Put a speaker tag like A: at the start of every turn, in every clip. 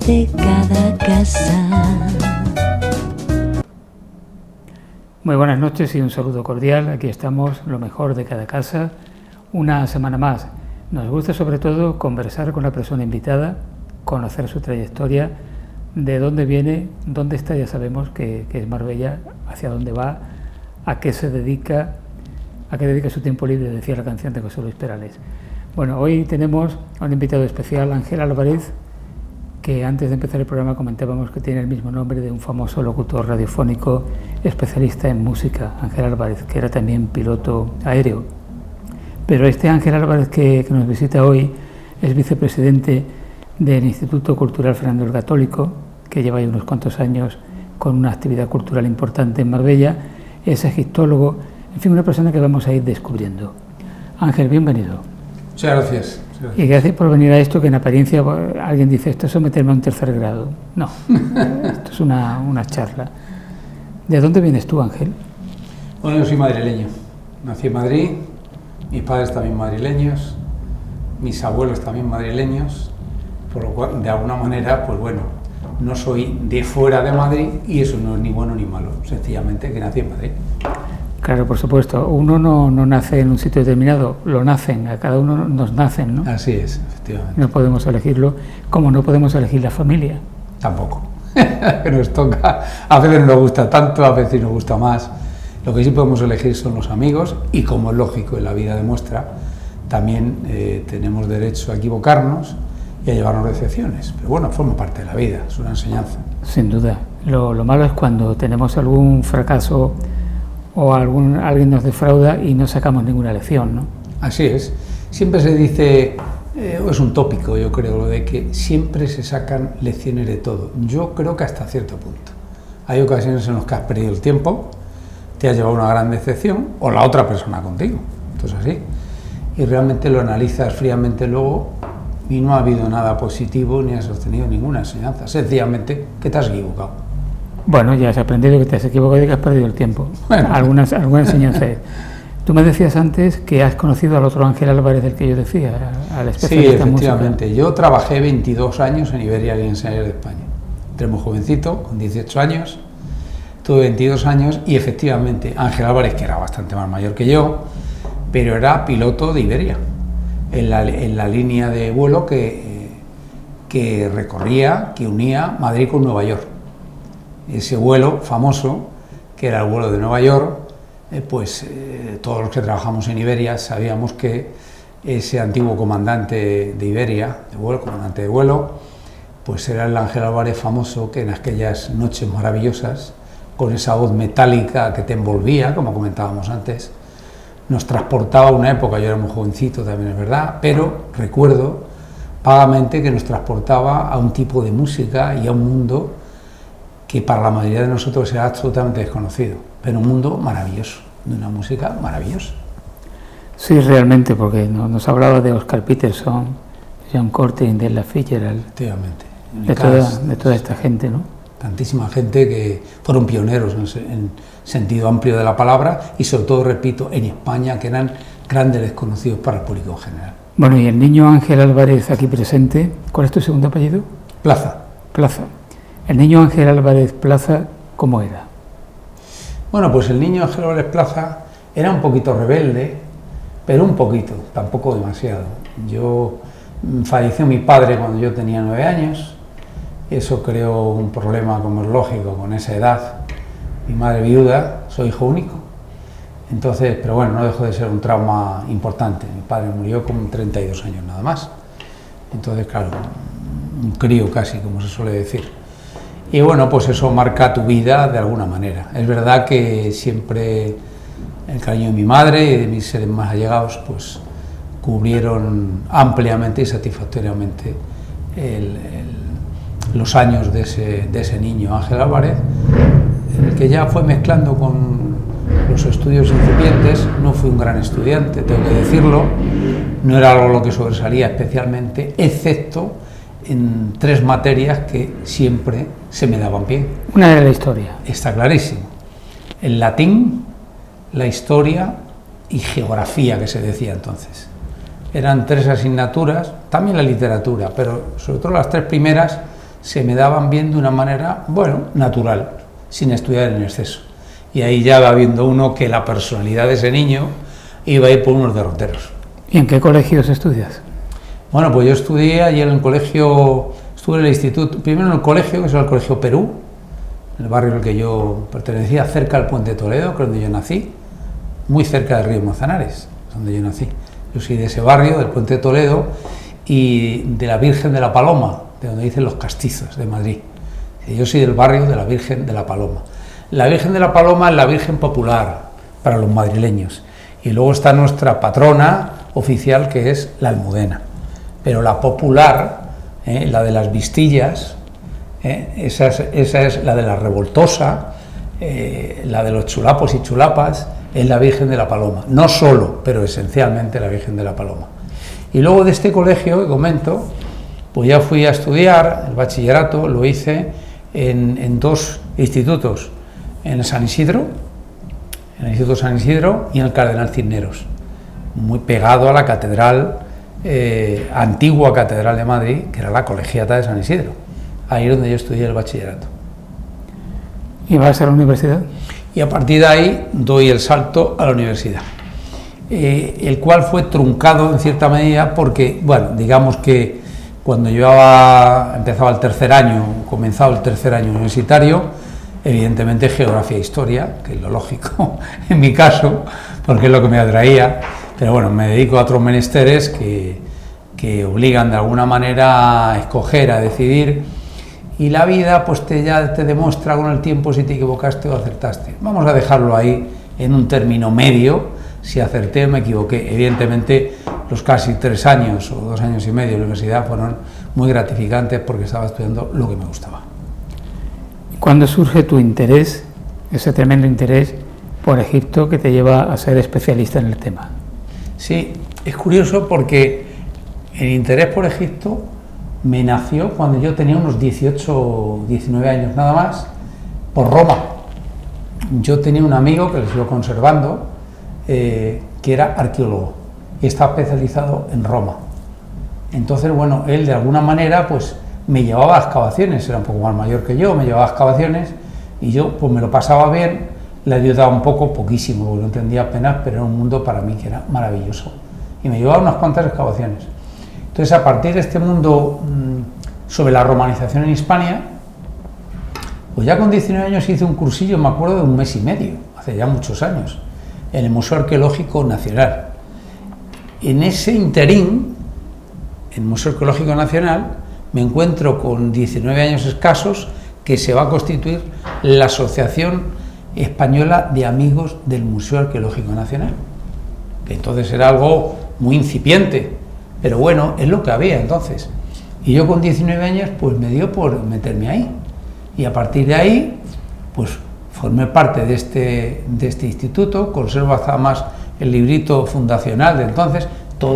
A: de cada casa.
B: Muy buenas noches y un saludo cordial. Aquí estamos, lo mejor de cada casa, una semana más. Nos gusta sobre todo conversar con la persona invitada, conocer su trayectoria, de dónde viene, dónde está, ya sabemos que es Marbella, hacia dónde va, a qué se dedica, a qué dedica su tiempo libre, decía la canción de José Luis Perales. Bueno, hoy tenemos a un invitado especial, Ángel Álvarez, que antes de empezar el programa comentábamos que tiene el mismo nombre de un famoso locutor radiofónico especialista en música, Ángel Álvarez, que era también piloto aéreo. Pero este Ángel Álvarez que nos visita hoy es vicepresidente del Instituto Cultural Fernando el Católico, que lleva ya unos cuantos años con una actividad cultural importante en Marbella, es egiptólogo, en fin, una persona que vamos a ir descubriendo. Ángel, bienvenido.
C: Muchas gracias.
B: Y gracias por venir a esto, que en apariencia alguien dice, esto es someterme a un tercer grado. No, esto es una charla. ¿De dónde vienes tú, Ángel?
C: Bueno, yo soy madrileño. Nací en Madrid, mis padres también madrileños, mis abuelos también madrileños, por lo cual, de alguna manera, pues bueno, no soy de fuera de Madrid y eso no es ni bueno ni malo, sencillamente que nací en Madrid.
B: Claro, por supuesto. Uno no nace en un sitio determinado, lo nacen, a cada uno nos nacen, ¿no?
C: Así es, efectivamente.
B: No podemos elegirlo, como no podemos elegir la familia.
C: Tampoco. Que nos toca, a veces nos gusta tanto, a veces nos gusta más. Lo que sí podemos elegir son los amigos y, como es lógico y la vida demuestra, también tenemos derecho a equivocarnos y a llevarnos decepciones. Pero bueno, forma parte de la vida, es una enseñanza.
B: Sin duda. Lo malo es cuando tenemos algún fracaso o alguien nos defrauda y no sacamos ninguna lección, ¿no?
C: Así es. Siempre se dice, es un tópico, yo creo, lo de que siempre se sacan lecciones de todo. Yo creo que hasta cierto punto. Hay ocasiones en las que has perdido el tiempo, te has llevado una gran decepción, o la otra persona contigo. Entonces así. Y realmente lo analizas fríamente luego y no ha habido nada positivo ni has obtenido ninguna enseñanza. Sencillamente que te has equivocado.
B: Bueno, ya has aprendido que te has equivocado y que has perdido el tiempo.
C: Bueno.
B: Alguna enseñanza. Tú me decías antes que has conocido al otro Ángel Álvarez del que yo decía, al especialista en música.
C: Sí, efectivamente. Yo trabajé 22 años en Iberia Airlines Air de España. Entré muy jovencito, con 18 años. Tuve 22 años y efectivamente Ángel Álvarez, que era bastante más mayor que yo, pero era piloto de Iberia, en la línea de vuelo que recorría, que unía Madrid con Nueva York. Ese vuelo famoso, que era el vuelo de Nueva York, todos los que trabajamos en Iberia sabíamos que ese antiguo comandante de Iberia, comandante de vuelo, pues era el Ángel Álvarez famoso, que en aquellas noches maravillosas, con esa voz metálica que te envolvía, como comentábamos antes, nos transportaba a una época. Yo era muy jovencito también, es verdad, pero recuerdo vagamente que nos transportaba a un tipo de música y a un mundo que para la mayoría de nosotros era absolutamente desconocido, pero un mundo maravilloso, de una música maravillosa.
B: Sí, realmente, porque nos hablaba de Oscar Peterson, John Coltrane, de Ella Fitzgerald,
C: Efectivamente.
B: de toda esta gente, ¿no?
C: Tantísima gente que fueron pioneros en sentido amplio de la palabra y sobre todo, repito, en España, que eran grandes desconocidos para el público en general.
B: Bueno, y el niño Ángel Álvarez aquí presente, ¿cuál es tu segundo apellido?
C: Plaza.
B: Plaza. El niño Ángel Álvarez Plaza, ¿cómo era?
C: Bueno, pues el niño Ángel Álvarez Plaza era un poquito rebelde, pero un poquito, tampoco demasiado. Falleció mi padre cuando yo tenía 9 años, eso creó un problema, como es lógico, con esa edad. Mi madre viuda, soy hijo único. Entonces, pero bueno, no dejó de ser un trauma importante. Mi padre murió con 32 años nada más. Entonces, claro, un crío casi, como se suele decir. Y bueno, pues eso marca tu vida de alguna manera. Es verdad que siempre el cariño de mi madre y de mis seres más allegados, pues cubrieron ampliamente y satisfactoriamente los años de ese niño Ángel Álvarez, en el que ya fue mezclando con los estudios incipientes. No fui un gran estudiante, tengo que decirlo, no era algo lo que sobresalía especialmente, excepto en 3 materias que siempre se me daban bien.
B: Una era la historia.
C: Está clarísimo. El latín, la historia y geografía, que se decía entonces. Eran 3 asignaturas, también la literatura, pero sobre todo las 3 primeras se me daban bien de una manera, bueno, natural, sin estudiar en exceso. Y ahí ya va viendo uno que la personalidad de ese niño iba a ir por unos derroteros.
B: ¿Y en qué colegios estudias?
C: Bueno, pues yo estudié allí en el colegio, estuve en el instituto, primero en el colegio, que es el Colegio Perú, en el barrio al que yo pertenecía, cerca del Puente de Toledo, que es donde yo nací, muy cerca del río Manzanares, donde yo nací. Yo soy de ese barrio, del Puente de Toledo, y de la Virgen de la Paloma, de donde dicen los castizos, de Madrid. Yo soy del barrio de la Virgen de la Paloma. La Virgen de la Paloma es la Virgen popular para los madrileños. Y luego está nuestra patrona oficial, que es la Almudena. Pero la popular, la de las Vistillas, esa es la de la Revoltosa, la de los chulapos y chulapas, es la Virgen de la Paloma. No solo, pero esencialmente la Virgen de la Paloma. Y luego de este colegio que comento, pues ya fui a estudiar el bachillerato, lo hice en dos institutos, en el San Isidro, en el Instituto San Isidro y en el Cardenal Cisneros, muy pegado a la catedral, antigua catedral de Madrid, que era la Colegiata de San Isidro. Ahí es donde yo estudié el bachillerato.
B: ¿Y vas a la universidad?
C: Y a partir de ahí doy el salto a la universidad, el cual fue truncado en cierta medida porque, bueno, digamos que cuando yo empezaba el tercer año, comenzado el tercer año universitario, evidentemente geografía e historia, que es lo lógico en mi caso, porque es lo que me atraía, pero bueno, me dedico a otros menesteres que obligan de alguna manera a escoger, a decidir, y la vida pues ya te demuestra con el tiempo si te equivocaste o acertaste. Vamos a dejarlo ahí en un término medio, si acerté o me equivoqué. Evidentemente los casi 3 años o 2 años y medio de la universidad fueron muy gratificantes porque estaba estudiando lo que me gustaba.
B: ¿Cuándo surge tu interés, ese tremendo interés por Egipto que te lleva a ser especialista en el tema?
C: Sí, es curioso porque el interés por Egipto me nació cuando yo tenía unos 18 o 19 años nada más, por Roma. Yo tenía un amigo que lo sigo conservando, que era arqueólogo y estaba especializado en Roma. Entonces, bueno, él de alguna manera pues me llevaba a excavaciones, era un poco más mayor que yo, me llevaba a excavaciones y yo pues me lo pasaba bien, le ayudaba un poco, poquísimo, porque no entendía apenas, pero era un mundo para mí que era maravilloso. Y me llevaba unas cuantas excavaciones. Entonces, a partir de este mundo sobre la romanización en Hispania, pues ya con 19 años hice un cursillo, me acuerdo, de 1 mes y medio, hace ya muchos años, en el Museo Arqueológico Nacional. En ese interín, en el Museo Arqueológico Nacional, me encuentro con 19 años escasos que se va a constituir la Asociación Española de Amigos del Museo Arqueológico Nacional, que entonces era algo muy incipiente, pero bueno, es lo que había entonces. Y yo con 19 años pues me dio por meterme ahí, y a partir de ahí pues formé parte de este instituto, conservo hasta más el librito fundacional de entonces,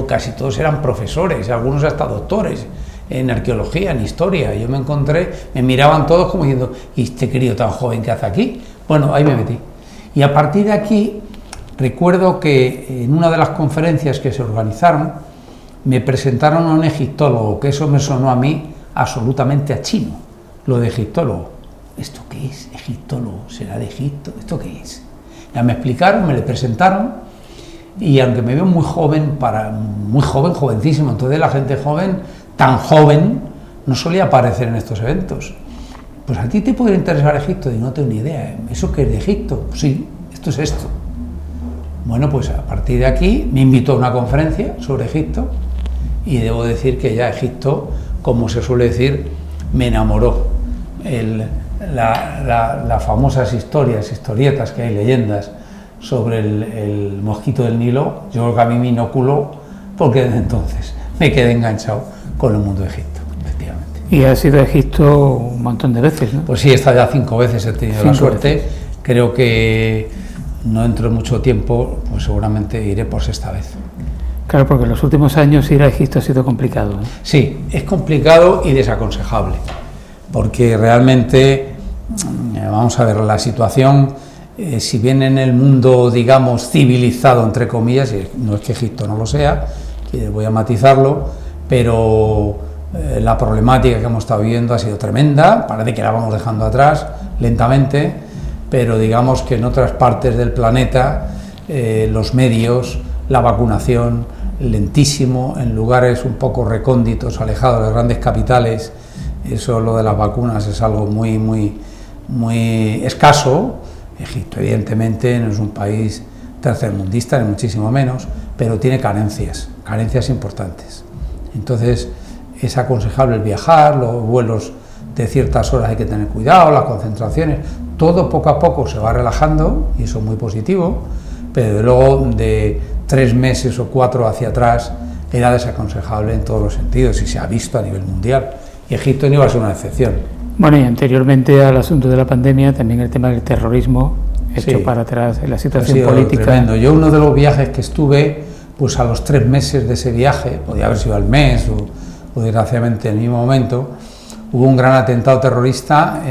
C: casi todos eran profesores, algunos hasta doctores en arqueología, en historia. Yo me encontré, me miraban todos como diciendo, ¿y este crío tan joven que hace aquí? Bueno, ahí me metí. Y a partir de aquí, recuerdo que en una de las conferencias que se organizaron, me presentaron a un egiptólogo, que eso me sonó a mí absolutamente a chino, lo de egiptólogo. ¿Esto qué es? ¿Egiptólogo? ¿Será de Egipto? ¿Esto qué es? Ya me explicaron, me le presentaron, y aunque me veo muy joven, jovencísimo, entonces la gente joven, tan joven, no solía aparecer en estos eventos. Pues a ti te podría interesar Egipto, y no tengo ni idea. ¿Eso qué es de Egipto? Sí, esto es esto. Bueno, pues a partir de aquí me invitó a una conferencia sobre Egipto, y debo decir que ya Egipto, como se suele decir, me enamoró. Las famosas historietas que hay, leyendas sobre el mosquito del Nilo, yo creo que a mí me inoculó, porque desde entonces me quedé enganchado con el mundo de Egipto, efectivamente.
B: Y has ido a Egipto un montón de veces, ¿no?
C: Pues sí, he estado ya 5 veces, he tenido la suerte. Creo que no dentro de mucho tiempo, pues seguramente iré por 6ª vez.
B: Claro, porque en los últimos años ir a Egipto ha sido complicado, ¿no?
C: Sí, es complicado y desaconsejable, porque realmente, vamos a ver, la situación, si bien en el mundo, digamos, civilizado, entre comillas, y no es que Egipto no lo sea, que voy a matizarlo, pero la problemática que hemos estado viviendo ha sido tremenda, parece que la vamos dejando atrás lentamente, pero digamos que en otras partes del planeta los medios, la vacunación, lentísimo, en lugares un poco recónditos, alejados de las grandes capitales, eso lo de las vacunas es algo muy escaso. Egipto evidentemente no es un país tercermundista, ni muchísimo menos, pero tiene carencias importantes. Entonces es aconsejable el viajar, los vuelos de ciertas horas hay que tener cuidado, las concentraciones, todo poco a poco se va relajando y eso es muy positivo, pero luego de 3 meses o 4 hacia atrás era desaconsejable en todos los sentidos y se ha visto a nivel mundial, y Egipto no iba a ser una excepción.
B: Bueno, y anteriormente al asunto de la pandemia, también el tema del terrorismo, hecho para atrás en la situación política.
C: Tremendo. Yo uno de los viajes que estuve, pues a los 3 meses de ese viaje, podía haber sido al mes o desgraciadamente en el mismo momento, hubo un gran atentado terrorista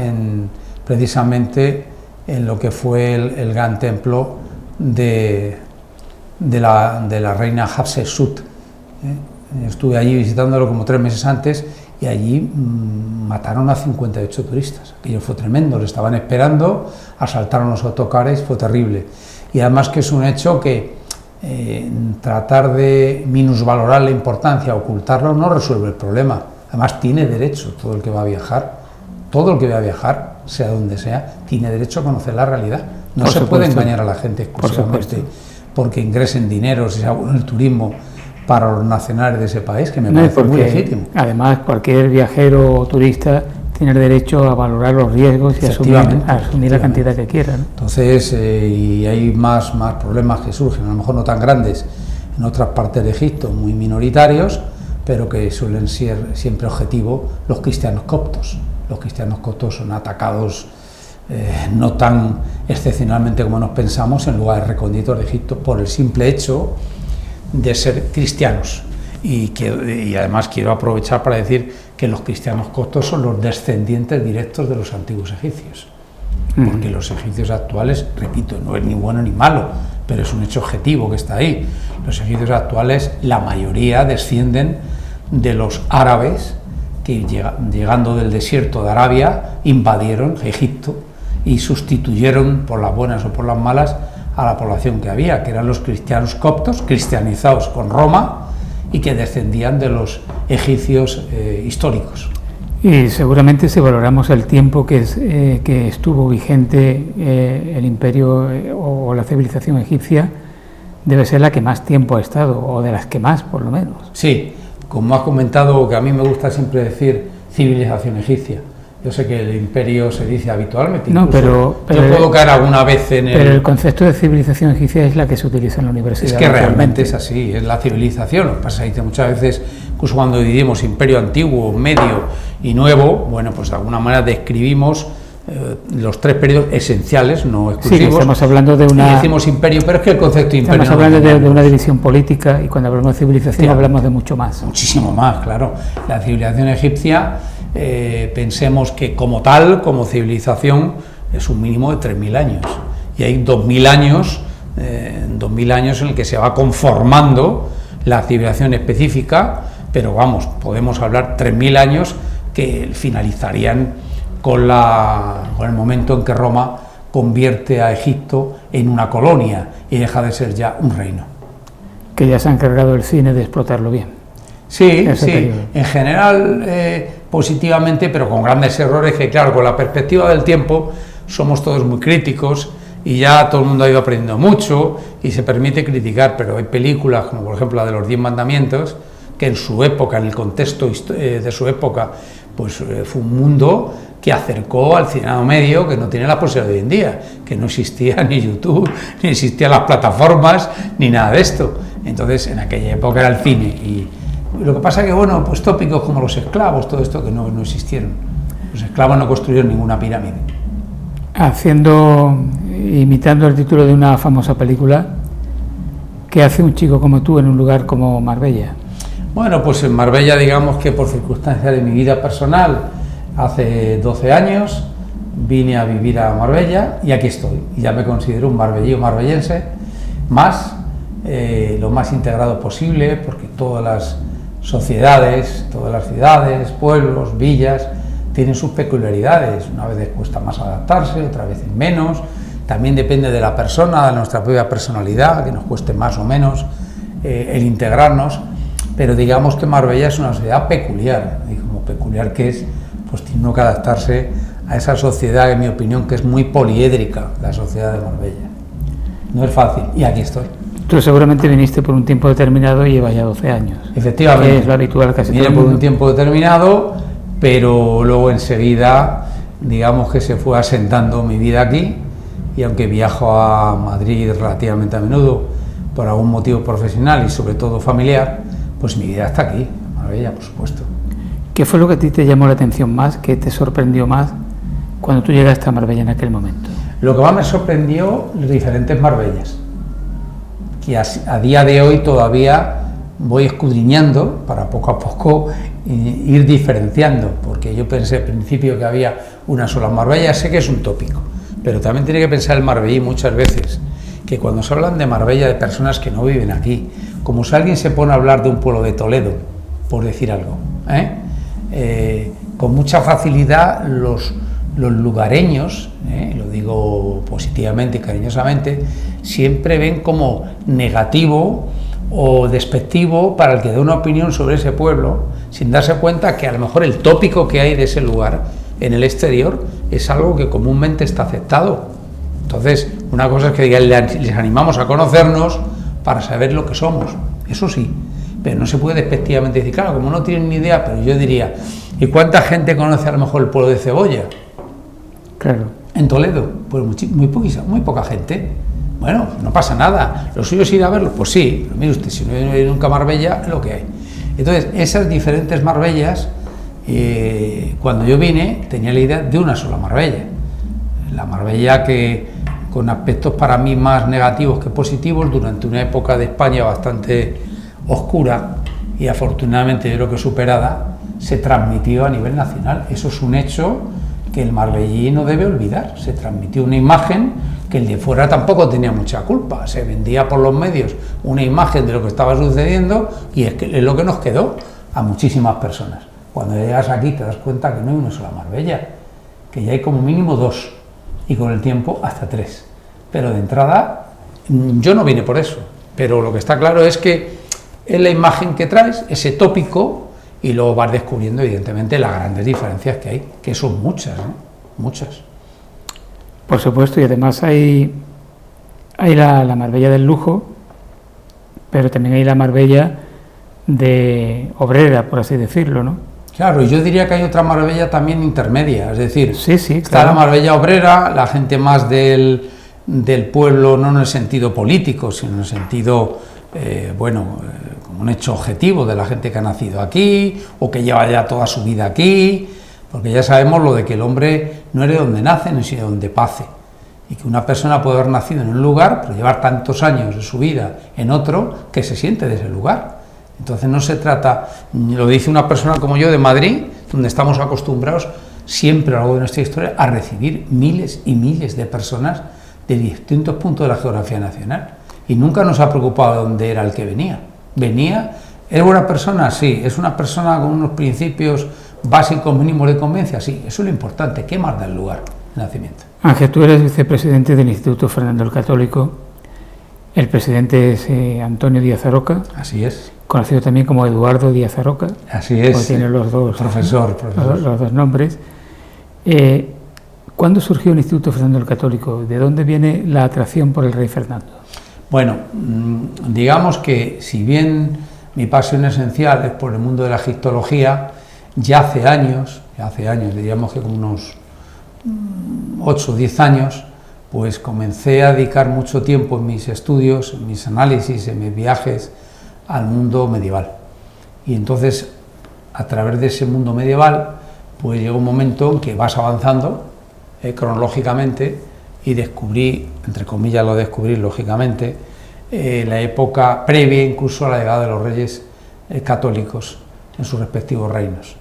C: precisamente en lo que fue el gran templo de la reina Hatshepsut. Estuve allí visitándolo como 3 meses antes y allí mataron a 58 turistas. Aquello fue tremendo, le estaban esperando, asaltaron los autocares, fue terrible. Y además que es un hecho que tratar de minusvalorar la importancia, ocultarlo, no resuelve el problema. Además tiene derecho todo el que va a viajar, sea donde sea, tiene derecho a conocer la realidad. No se puede engañar a la gente exclusivamente porque ingresen dinero, si sea bueno el turismo, para los nacionales de ese país, que me parece muy legítimo.
B: Además, cualquier viajero o turista tiene el derecho a valorar los riesgos y asumir la cantidad que quiera, ¿no?
C: Entonces, y hay más problemas que surgen, a lo mejor no tan grandes en otras partes de Egipto, muy minoritarios, pero que suelen ser siempre objetivo los cristianos coptos. Los cristianos coptos son atacados no tan excepcionalmente como nos pensamos en lugares recónditos de Egipto por el simple hecho de ser cristianos. Y además quiero aprovechar para decir que los cristianos coptos son los descendientes directos de los antiguos egipcios, porque los egipcios actuales, repito, no es ni bueno ni malo, pero es un hecho objetivo que está ahí. Los egipcios actuales, la mayoría descienden de los árabes que llegando del desierto de Arabia invadieron Egipto y sustituyeron por las buenas o por las malas a la población que había, que eran los cristianos coptos, cristianizados con Roma y que descendían de los egipcios históricos.
B: Y seguramente si valoramos el tiempo que estuvo vigente el imperio o la civilización egipcia, debe ser la que más tiempo ha estado, o de las que más, por lo menos.
C: Sí, como has comentado, que a mí me gusta siempre decir civilización egipcia. Yo sé que el imperio se dice habitualmente,
B: no, pero
C: yo puedo caer alguna vez en
B: Pero el concepto de civilización egipcia es la que se utiliza en la universidad.
C: Es que realmente es así, es la civilización. Lo que pasa es que muchas veces, incluso cuando dividimos imperio antiguo, medio y nuevo, bueno, pues de alguna manera describimos los 3 periodos esenciales, no exclusivos.
B: Sí, estamos hablando de una...
C: Y decimos imperio, pero es que el concepto de imperio...
B: Estamos hablando de una división política, y cuando hablamos de civilización hablamos de mucho más.
C: Muchísimo más, claro. La civilización egipcia, pensemos que como tal, como civilización, es un mínimo de 3.000 años. Y hay 2.000 años, 2.000 años en el que se va conformando la civilización específica, pero vamos, podemos hablar 3.000 años que finalizarían con el momento en que Roma convierte a Egipto en una colonia y deja de ser ya un reino.
B: Que ya se ha encargado el cine de explotarlo bien.
C: Sí, sí, en general positivamente, pero con grandes errores que, claro, con la perspectiva del tiempo somos todos muy críticos y ya todo el mundo ha ido aprendiendo mucho y se permite criticar, pero hay películas como por ejemplo la de los 10 mandamientos, que en su época, en el contexto de su época, pues fue un mundo que acercó al ciudadano medio, que no tiene la posibilidad de hoy en día, que no existía ni YouTube, ni existían las plataformas, ni nada de esto. Entonces, en aquella época era el cine. Y lo que pasa es que, bueno, pues tópicos como los esclavos, todo esto que no existieron. Los esclavos no construyeron ninguna pirámide.
B: Imitando el título de una famosa película, ¿qué hace un chico como tú en un lugar como Marbella?
C: Bueno, pues en Marbella, digamos que por circunstancias de mi vida personal, hace 12 años vine a vivir a Marbella y aquí estoy. Y ya me considero un marbellí marbellense, lo más integrado posible, porque todas las sociedades, todas las ciudades, pueblos, villas, tienen sus peculiaridades. Una vez cuesta más adaptarse, otra vez menos. También depende de la persona, de nuestra propia personalidad, que nos cueste más o menos el integrarnos. Pero digamos que Marbella es una sociedad peculiar, y como peculiar que es, pues tiene uno que adaptarse a esa sociedad, en mi opinión, que es muy poliédrica, la sociedad de Marbella. No es fácil, y aquí estoy.
B: Tú seguramente viniste por un tiempo determinado y llevas ya 12 años.
C: Efectivamente.
B: Que es lo habitual casi todo el
C: Vine por
B: mundo.
C: un tiempo determinado, pero luego enseguida, digamos que se fue asentando mi vida aquí, y aunque viajo a Madrid relativamente a menudo por algún motivo profesional y sobre todo familiar, pues mi vida está aquí, en Marbella, por supuesto.
B: ¿Qué fue lo que a ti te llamó la atención más, que te sorprendió más cuando tú llegaste a Marbella en aquel momento?
C: Lo que más me sorprendió, las diferentes Marbellas, que a día de hoy todavía voy escudriñando para poco a poco ir diferenciando, porque yo pensé al principio que había una sola Marbella. Sé que es un tópico, pero también tiene que pensar el marbellí muchas veces, que cuando se hablan de Marbella de personas que no viven aquí, como si alguien se pone a hablar de un pueblo de Toledo, por decir algo, con mucha facilidad los lugareños, lo digo positivamente y cariñosamente, siempre ven como negativo o despectivo para el que dé una opinión sobre ese pueblo, sin darse cuenta que a lo mejor el tópico que hay de ese lugar en el exterior es algo que comúnmente está aceptado. Entonces, una cosa es que les animamos a conocernos para saber lo que somos, eso sí, pero no se puede despectivamente decir, claro, como no tienen ni idea, pero yo diría, ¿y cuánta gente conoce a lo mejor el pueblo de Cebolla?
B: Claro.
C: En Toledo, pues muy poca gente. Bueno, no pasa nada. ¿Lo suyo es ir a verlo? Pues sí, pero mire usted, si no hay nunca Marbella, es lo que hay. Entonces, esas diferentes Marbellas, cuando yo vine, tenía la idea de una sola Marbella. La Marbella que, con aspectos para mí más negativos que positivos, durante una época de España bastante oscura y afortunadamente yo creo que superada, se transmitió a nivel nacional. Eso es un hecho que el marbellí no debe olvidar. Se transmitió una imagen que el de fuera tampoco tenía mucha culpa. Se vendía por los medios una imagen de lo que estaba sucediendo y es lo que nos quedó a muchísimas personas. Cuando llegas aquí te das cuenta que no hay una sola Marbella, que ya hay como mínimo 2 y con el tiempo hasta 3. Pero de entrada, yo no vine por eso, pero lo que está claro es que es la imagen que traes, ese tópico, y luego vas descubriendo evidentemente las grandes diferencias que hay, que son muchas, muchas.
B: Por supuesto, y además hay la Marbella del lujo, pero también hay la Marbella de obrera, por así decirlo, ¿no?
C: Claro, y yo diría que hay otra Marbella también intermedia, es decir,
B: sí,
C: está
B: claro.
C: La Marbella obrera, la gente más del pueblo, no en el sentido político, sino en el sentido, como un hecho objetivo de la gente que ha nacido aquí, o que lleva ya toda su vida aquí, porque ya sabemos lo de que el hombre no es de donde nace, sino de donde pase, y que una persona puede haber nacido en un lugar, pero llevar tantos años de su vida en otro, que se siente de ese lugar. Entonces no se trata, lo dice una persona como yo de Madrid, donde estamos acostumbrados siempre a lo largo de nuestra historia a recibir miles y miles de personas de distintos puntos de la geografía nacional, y nunca nos ha preocupado de dónde era el que venía. ¿Es buena persona? Sí. ¿Es una persona con unos principios básicos mínimos de conveniencia? Sí. Eso es lo importante. ¿Qué más da el lugar de nacimiento?
B: Ángel, tú eres vicepresidente del Instituto Fernando el Católico. El presidente es Antonio Díaz Aroca.
C: Así es.
B: Conocido también como Eduardo Díaz Aroca.
C: Así es.
B: Porque tiene los dos,
C: profesor.
B: Los dos nombres. ¿Cuándo surgió el Instituto Fernando el Católico? ¿De dónde viene la atracción por el rey Fernando?
C: Bueno, digamos que si bien mi pasión esencial es por el mundo de la egiptología, ya hace años, diríamos que como unos 8 o 10 años, pues comencé a dedicar mucho tiempo en mis estudios, en mis análisis, en mis viajes al mundo medieval. Y entonces, a través de ese mundo medieval, pues llegó un momento en que vas avanzando cronológicamente, y descubrí, entre comillas lo descubrí lógicamente, la época previa incluso a la llegada de los reyes católicos en sus respectivos reinos.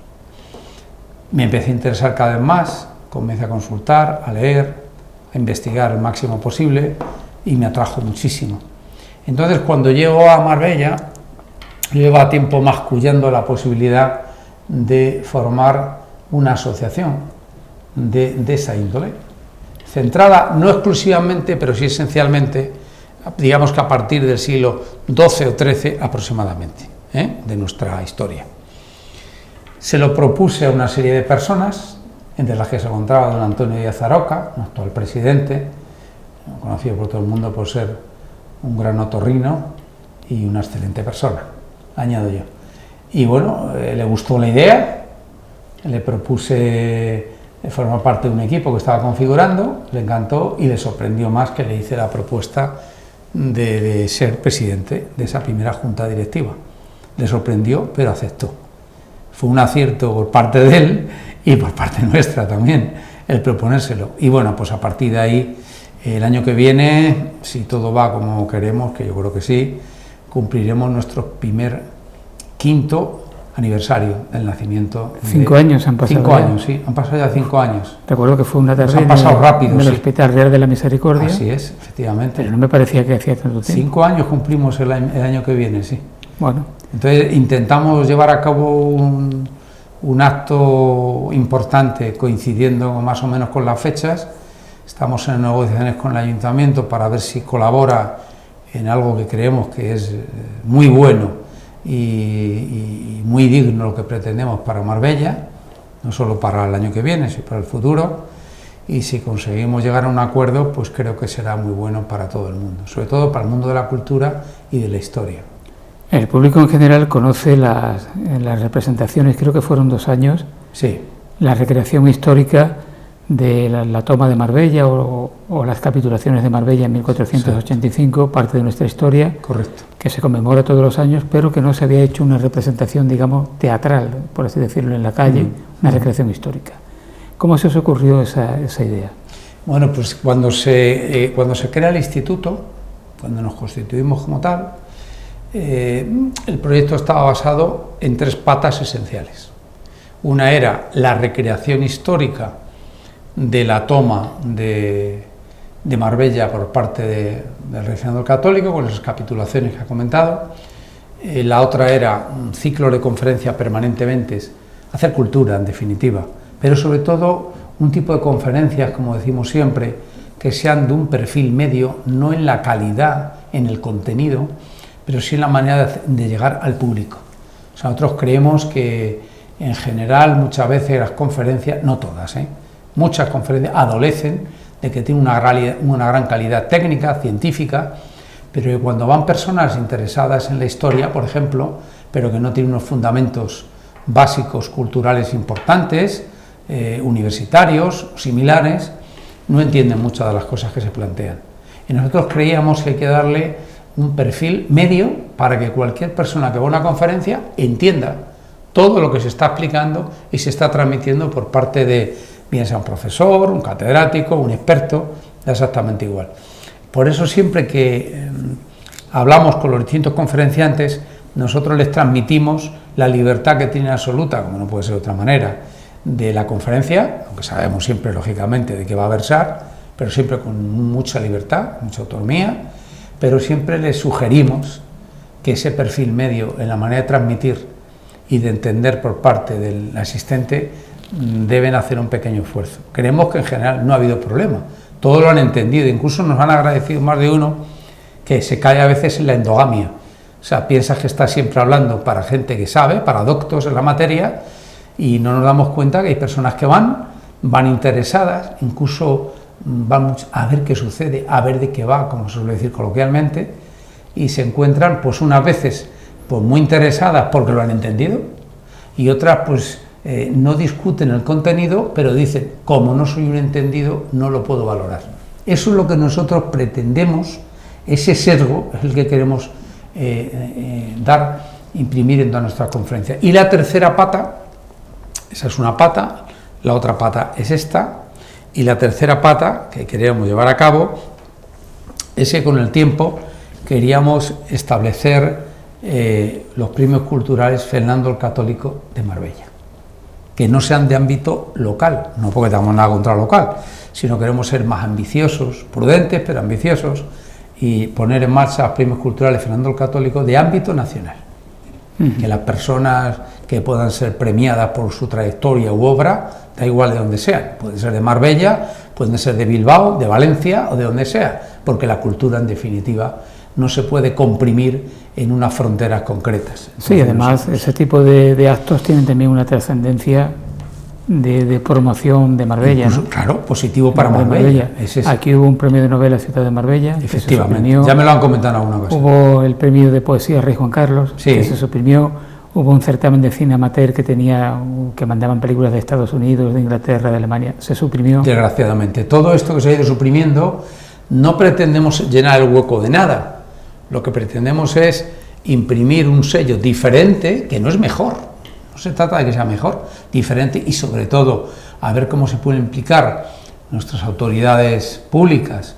C: Me empecé a interesar cada vez más, comencé a consultar, a leer, a investigar el máximo posible, y me atrajo muchísimo. Entonces, cuando llego a Marbella, lleva tiempo mascullando la posibilidad de formar una asociación de esa índole, centrada no exclusivamente, pero sí esencialmente, digamos que a partir del siglo XII o XIII aproximadamente, de nuestra historia. Se lo propuse a una serie de personas, entre las que se encontraba don Antonio Díaz Aroca, nuestro actual presidente, conocido por todo el mundo por ser un gran otorrino y una excelente persona, añado yo. Y bueno, le gustó la idea, le propuse formar parte de un equipo que estaba configurando, le encantó y le sorprendió más que le hice la propuesta de ser presidente de esa primera junta directiva. Le sorprendió, pero aceptó. Fue un acierto por parte de él y por parte nuestra también el proponérselo. Y bueno, pues a partir de ahí, el año que viene, si todo va como queremos, que yo creo que sí, cumpliremos nuestro quinto aniversario del nacimiento.
B: 5 años han pasado.
C: 5 años, sí, han pasado ya 5 años.
B: Recuerdo que fue una tarde
C: han pasado rápido,
B: en el
C: sí.
B: Hospital Real de la Misericordia.
C: Así es, efectivamente.
B: Pero no me parecía que hacía tanto tiempo.
C: 5 años cumplimos el año que viene, sí.
B: Bueno.
C: Entonces intentamos llevar a cabo un acto importante coincidiendo más o menos con las fechas. Estamos en negociaciones con el ayuntamiento para ver si colabora en algo que creemos que es muy bueno y muy digno lo que pretendemos para Marbella, no solo para el año que viene, sino para el futuro. Y si conseguimos llegar a un acuerdo, pues creo que será muy bueno para todo el mundo, sobre todo para el mundo de la cultura y de la historia.
B: El público en general conoce las representaciones, creo que fueron 2 años,
C: sí.
B: La recreación histórica de la toma de Marbella o las capitulaciones de Marbella en 1485, sí. Parte de nuestra historia,
C: correcto,
B: que se conmemora todos los años, pero que no se había hecho una representación, digamos, teatral, por así decirlo, en la calle, una recreación histórica. ¿Cómo se os ocurrió esa idea?
C: Bueno, pues cuando se crea el instituto, cuando nos constituimos como tal, el proyecto estaba basado en 3 patas esenciales. Una era la recreación histórica de la toma de Marbella por parte del Rey Fernando el Católico, con esas capitulaciones que ha comentado. La otra era un ciclo de conferencias permanentemente, hacer cultura en definitiva, pero sobre todo un tipo de conferencias, como decimos siempre, que sean de un perfil medio, no en la calidad, en el contenido, pero sí en la manera de llegar al público. O sea, nosotros creemos que en general muchas veces las conferencias, no todas, muchas conferencias adolecen de que tienen una gran calidad técnica, científica, pero que cuando van personas interesadas en la historia, por ejemplo, pero que no tienen unos fundamentos básicos culturales importantes, universitarios, similares, no entienden muchas de las cosas que se plantean. Y nosotros creíamos que hay que darle un perfil medio para que cualquier persona que va a una conferencia entienda todo lo que se está explicando y se está transmitiendo por parte de, bien sea un profesor, un catedrático, un experto, da exactamente igual. Por eso siempre que hablamos con los distintos conferenciantes, nosotros les transmitimos la libertad que tienen absoluta, como no puede ser de otra manera, de la conferencia, aunque sabemos siempre, lógicamente, de qué va a versar, pero siempre con mucha libertad, mucha autonomía, pero siempre les sugerimos que ese perfil medio en la manera de transmitir y de entender por parte del asistente deben hacer un pequeño esfuerzo. Creemos que en general no ha habido problema, todos lo han entendido, incluso nos han agradecido más de uno que se cae a veces en la endogamia, o sea, piensas que está siempre hablando para gente que sabe, para doctos en la materia, y no nos damos cuenta que hay personas que van interesadas, incluso van a ver qué sucede, a ver de qué va, como se suele decir coloquialmente, y se encuentran pues unas veces pues muy interesadas porque lo han entendido, y otras pues no discuten el contenido, pero dicen, como no soy un entendido, no lo puedo valorar. Eso es lo que nosotros pretendemos, ese sesgo es el que queremos imprimir en toda nuestra conferencia. Y la tercera pata, esa es una pata, la otra pata es esta, y la tercera pata que queríamos llevar a cabo es que con el tiempo queríamos establecer los premios culturales Fernando el Católico de Marbella, que no sean de ámbito local, no porque tengamos nada contra local, sino queremos ser más ambiciosos, prudentes pero ambiciosos, y poner en marcha los premios culturales Fernando el Católico de ámbito nacional. que las personas que puedan ser premiadas por su trayectoria u obra, da igual de donde sean, pueden ser de Marbella, pueden ser de Bilbao, de Valencia o de donde sea, porque la cultura en definitiva no se puede comprimir en unas fronteras concretas. Entonces,
B: sí, además ese tipo de actos tienen también una trascendencia de promoción de Marbella,
C: incluso,
B: ¿no?
C: Claro, positivo para Marbella.
B: Aquí hubo un premio de novela Ciudad de Marbella,
C: efectivamente, ya me lo han comentado en alguna ocasión.
B: Hubo el premio de poesía Rey Juan Carlos, que se suprimió. Hubo un certamen de cine amateur que mandaban películas de Estados Unidos, de Inglaterra, de Alemania, se suprimió.
C: Desgraciadamente, todo esto que se ha ido suprimiendo, no pretendemos llenar el hueco de nada. Lo que pretendemos es imprimir un sello diferente, que no es mejor. No se trata de que sea mejor, diferente, y sobre todo a ver cómo se pueden implicar nuestras autoridades públicas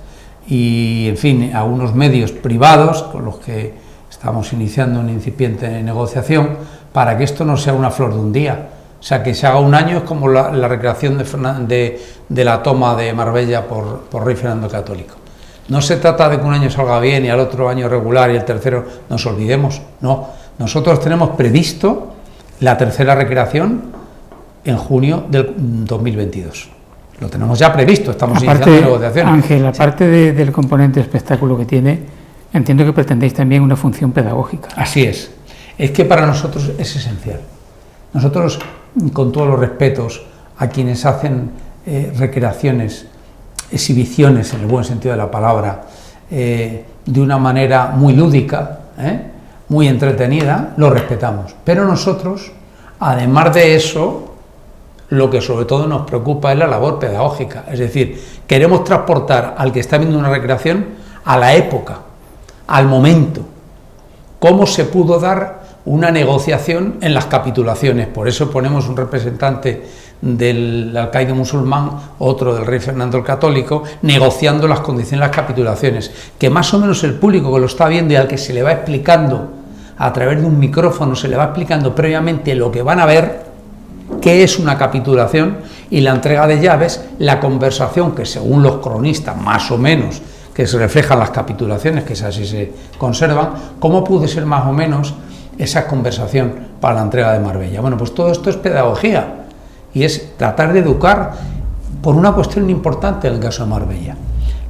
C: y, en fin, algunos medios privados con los que estamos iniciando una incipiente negociación para que esto no sea una flor de un día. O sea, que se haga un año es como la recreación de la toma de Marbella por Rey Fernando el Católico. No se trata de que un año salga bien y al otro año regular y el tercero nos olvidemos, no. Nosotros tenemos previsto la tercera recreación en junio del 2022. Lo tenemos ya previsto, estamos iniciando negociaciones.
B: Ángel, aparte del componente espectáculo que tiene, entiendo que pretendéis también una función pedagógica.
C: Así es que para nosotros es esencial. Nosotros, con todos los respetos a quienes hacen recreaciones, exhibiciones en el buen sentido de la palabra, de una manera muy lúdica, muy entretenida, lo respetamos. Pero nosotros, además de eso, lo que sobre todo nos preocupa es la labor pedagógica. Es decir, queremos transportar al que está viendo una recreación a la época, al momento, cómo se pudo dar una negociación en las capitulaciones. Por eso ponemos un representante del alcaide musulmán, otro del Rey Fernando el Católico, negociando las condiciones de las capitulaciones, que más o menos el público que lo está viendo y al que se le va explicando a través de un micrófono, se le va explicando previamente lo que van a ver, qué es una capitulación, y la entrega de llaves, la conversación que según los cronistas más o menos que se reflejan las capitulaciones, que así se conservan, cómo puede ser más o menos esa conversación para la entrega de Marbella. Bueno, pues todo esto es pedagogía y es tratar de educar por una cuestión importante en el caso de Marbella.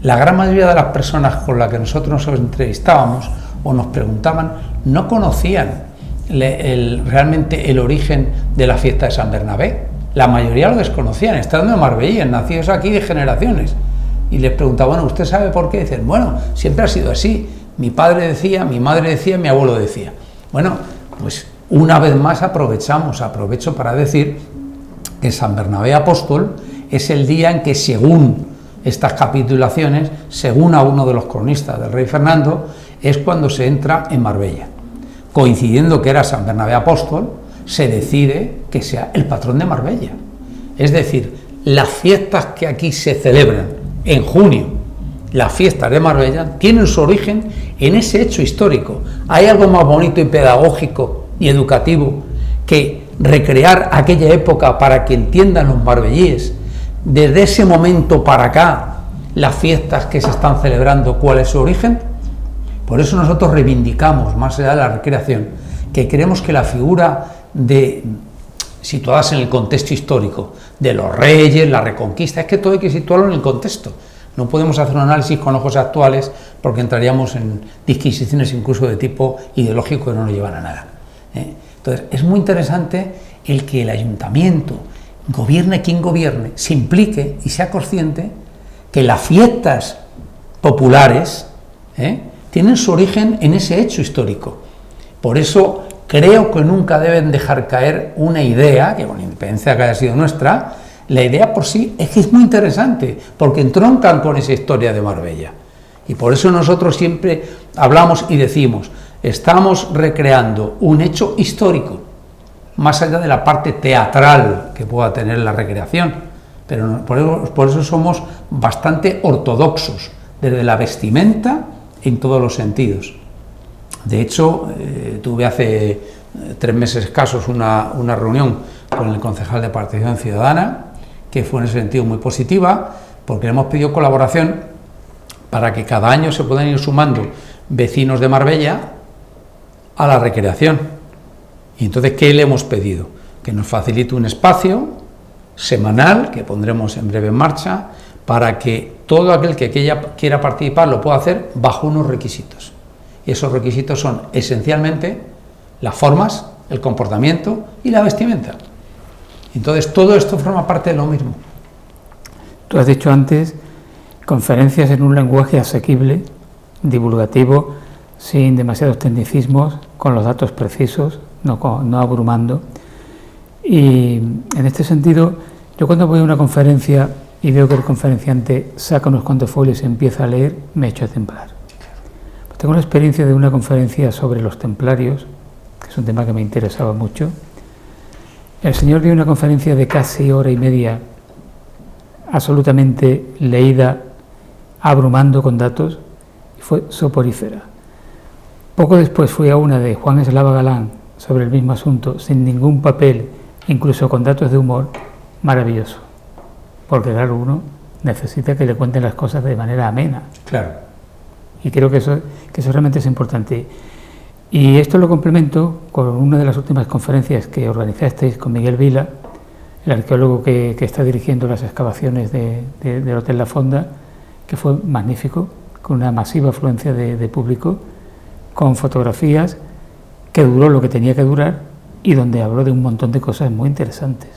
C: La gran mayoría de las personas con las que nosotros nos entrevistábamos o nos preguntaban no conocían realmente el origen de la fiesta de San Bernabé. La mayoría lo desconocían, estando en Marbella, nacidos aquí de generaciones. Y les preguntaba, bueno, ¿usted sabe por qué? Dicen, bueno, siempre ha sido así. Mi padre decía, mi madre decía, mi abuelo decía. Bueno, pues una vez más aprovecho para decir que San Bernabé Apóstol es el día en que, según estas capitulaciones, según a uno de los cronistas del Rey Fernando, es cuando se entra en Marbella. Coincidiendo que era San Bernabé Apóstol, se decide que sea el patrón de Marbella. Es decir, las fiestas que aquí se celebran en junio, las fiestas de Marbella, tienen su origen en ese hecho histórico. ¿Hay algo más bonito y pedagógico y educativo que recrear aquella época para que entiendan los marbellíes, desde ese momento para acá, las fiestas que se están celebrando, cuál es su origen? Por eso nosotros reivindicamos, más allá de la recreación, que creemos que la figura situadas en el contexto histórico, de los reyes, la reconquista, es que todo hay que situarlo en el contexto. No podemos hacer un análisis con ojos actuales porque entraríamos en disquisiciones incluso de tipo ideológico que no nos llevan a nada. Entonces, es muy interesante el que el ayuntamiento, gobierne quien gobierne, se implique y sea consciente que las fiestas populares tienen su origen en ese hecho histórico. Por eso creo que nunca deben dejar caer una idea, que con independencia que haya sido nuestra, la idea por sí es que es muy interesante, porque entroncan con esa historia de Marbella. Y por eso nosotros siempre hablamos y decimos, estamos recreando un hecho histórico, más allá de la parte teatral que pueda tener la recreación, pero por eso somos bastante ortodoxos, desde la vestimenta en todos los sentidos. De hecho, tuve hace 3 meses escasos una reunión con el concejal de Participación Ciudadana, que fue en ese sentido muy positiva, porque le hemos pedido colaboración para que cada año se puedan ir sumando vecinos de Marbella a la recreación. Y entonces, ¿qué le hemos pedido? Que nos facilite un espacio semanal, que pondremos en breve en marcha, para que todo aquel que quiera participar lo pueda hacer bajo unos requisitos. Y esos requisitos son esencialmente las formas, el comportamiento y la vestimenta. Entonces, todo esto forma parte de lo mismo.
B: Tú has dicho antes, conferencias en un lenguaje asequible, divulgativo, sin demasiados tecnicismos, con los datos precisos, no abrumando. Y en este sentido, yo cuando voy a una conferencia y veo que el conferenciante saca unos cuantos folios y empieza a leer, me echo a temblar. Pues tengo la experiencia de una conferencia sobre los templarios, que es un tema que me interesaba mucho. El señor dio una conferencia de casi hora y media, absolutamente leída, abrumando con datos, y fue soporífera. Poco después fui a una de Juan Eslava Galán sobre el mismo asunto, sin ningún papel, incluso con datos de humor, maravilloso. Porque claro, uno necesita que le cuenten las cosas de manera amena.
C: Claro.
B: Y creo que eso realmente es importante. Y esto lo complemento con una de las últimas conferencias que organizasteis con Miguel Vila, el arqueólogo que está dirigiendo las excavaciones del Hotel La Fonda, que fue magnífico, con una masiva afluencia de público, con fotografías, que duró lo que tenía que durar y donde habló de un montón de cosas muy interesantes.